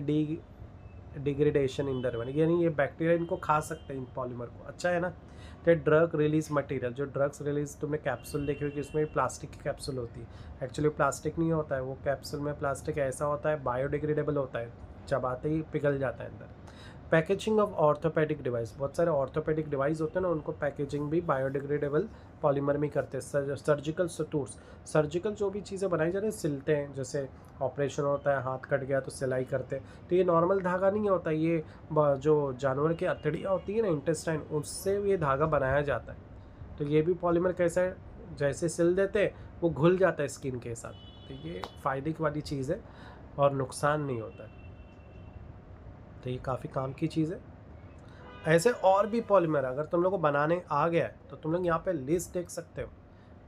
Speaker 1: degradation in the, यानी ये बैक्टीरिया इनको खा सकते हैं इन पॉलीमर को, अच्छा है ना। तो ड्रग रिलीज मटेरियल, जो ड्रग्स रिलीज तुमने कैप्सूल देखे हो कि उसमें प्लास्टिक की कैप्सूल होती है, एक्चुअली प्लास्टिक नहीं होता है वो कैप्सूल में, प्लास्टिक ऐसा होता है बायोडिग्रेडेबल होता है, चबाते ही पिघल जाता है अंदर। पैकेजिंग ऑफ ऑर्थोपेडिक डिवाइस, बहुत सारे ऑर्थोपेडिक डिवाइस होते हैं ना, उनको पैकेजिंग भी बायोडिग्रेडेबल पॉलीमर में करते हैं। सर्जिकल सटूर्स, सर्जिकल जो भी चीज़ें बनाई जा रही है, सिलते हैं, जैसे ऑपरेशन होता है, हाथ कट गया तो सिलाई करते हैं, तो ये नॉर्मल धागा नहीं होता, ये जो जानवर की अतड़ियाँ होती है ना, इंटेस्टाइन, उससे ये धागा बनाया जाता है। तो ये भी पॉलीमर कैसा है, जैसे सिल देते हैं वो घुल जाता है स्किन के साथ, तो ये फ़ायदे की वाली चीज़ है और नुकसान नहीं होता है, तो ये काफ़ी काम की चीज़ है। ऐसे और भी पॉलीमर अगर तुम लोग को बनाने आ गया है तो तुम लोग यहाँ पे लिस्ट देख सकते हो।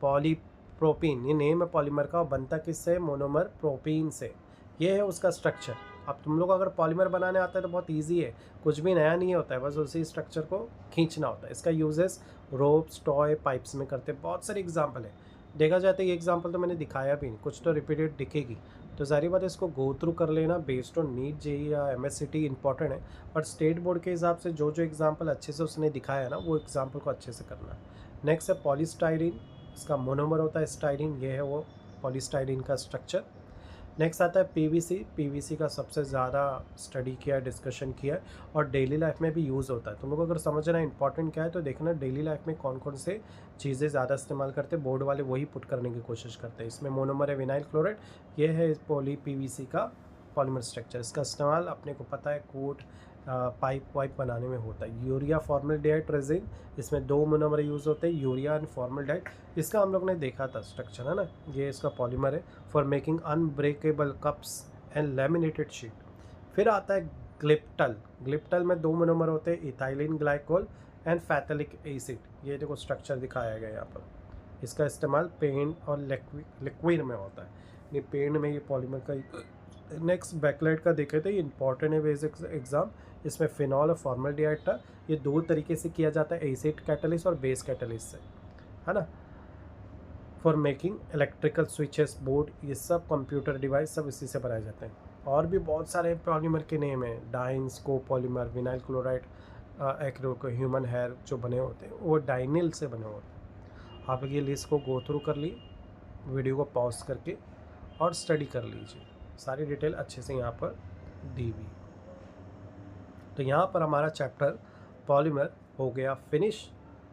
Speaker 1: पॉलीप्रोपीन, ये नेम है पॉलीमर का, और बनता किससे, मोनोमर प्रोपीन से। ये है उसका स्ट्रक्चर। अब तुम लोग अगर पॉलीमर बनाने आता है तो बहुत इजी है, कुछ भी नया नहीं होता है, बस उसी स्ट्रक्चर को खींचना होता है। इसका यूजेस रोप्स, टॉय, पाइप्स में करते हैं। बहुत सारे एग्जाम्पल है, देखा जाता है ये एग्जाम्पल तो मैंने दिखाया भी नहीं, कुछ तो रिपीटेड दिखेगी, तो सारी बात है इसको गो थ्रू कर लेना। बेस्ड ऑन नीट जेईई या MSCT इंपॉर्टेंट है, बट स्टेट बोर्ड के हिसाब से जो जो एग्जाम्पल अच्छे से उसने दिखाया है ना, वो एग्जाम्पल को अच्छे से करना है। नेक्स्ट है पॉलीस्टाइरीन, इसका मोनोमर होता है स्टाइरीन, ये है वो पॉलीस्टाइरीन का स्ट्रक्चर। नेक्स्ट आता है PVC का सबसे ज़्यादा स्टडी किया, डिस्कशन किया और डेली लाइफ में भी यूज़ होता है। तुम लोग अगर समझना इंपॉर्टेंट क्या है तो देखना डेली लाइफ में कौन कौन से चीज़ें ज़्यादा इस्तेमाल करते हैं, बोर्ड वाले वही पुट करने की कोशिश करते हैं। इसमें मोनोमर है विनाइल क्लोराइड, ये है PVC का पॉलीमर स्ट्रक्चर। इसका इस्तेमाल अपने को पता है कोट, पाइप वाइप बनाने में होता है। यूरिया फॉर्मल्डिहाइड रेजिन, इसमें 2 मोनोमर यूज़ होते हैं, यूरिया एंड फॉर्मल्डिहाइड। इसका हम लोग ने देखा था स्ट्रक्चर, है ना, ये इसका पॉलीमर है for making unbreakable cups and laminated sheet. फिर आता है ग्लिप्टल में 2 मोनोमर होते हैं, इथाइलिन ग्लाइकोल एंड फैथलिक एसिड। ये देखो स्ट्रक्चर दिखाया गया यहाँ पर। इसका इस्तेमाल पेंट और लिक्विड में होता है, ये पेंट में ये पॉलीमर का। नेक्स्ट बैकलाइट का देखे थे, ये इंपॉर्टेंट है बेसिक एग्जाम। इसमें फिनॉल और फॉर्मल्डिहाइड था। ये 2 तरीके से किया जाता है, एसिड कैटलिस्ट और बेस कैटलिस्ट से, है ना, for making electrical switches, board, ये सब कंप्यूटर डिवाइस सब इसी से बनाए जाते हैं। और भी बहुत सारे पॉलीमर के नेम हैं, dienes, copolymer, vinyl chloride, acrylic, human hair जो बने होते हैं वो डाइनिल से बने होते हैं। आप ये लिस्ट को गो थ्रू कर लिए, वीडियो को पॉज करके और स्टडी कर लीजिए। सारी डिटेल अच्छे से यहाँ पर दी हुई। तो यहाँ पर हमारा चैप्टर पॉलीमर हो गया फिनिश।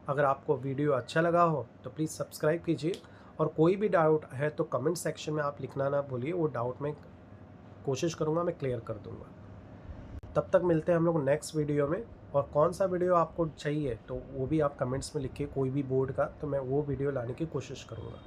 Speaker 1: अगर आपको वीडियो अच्छा लगा हो तो प्लीज़ सब्सक्राइब कीजिए, और कोई भी डाउट है तो कमेंट सेक्शन में आप लिखना ना भूलिए, वो डाउट मैं कोशिश करूँगा मैं क्लियर कर दूँगा। तब तक मिलते हैं हम लोग नेक्स्ट वीडियो में, और कौन सा वीडियो आपको चाहिए तो वो भी आप कमेंट्स में लिखिए, कोई भी बोर्ड का, तो मैं वो वीडियो लाने की कोशिश करूँगा।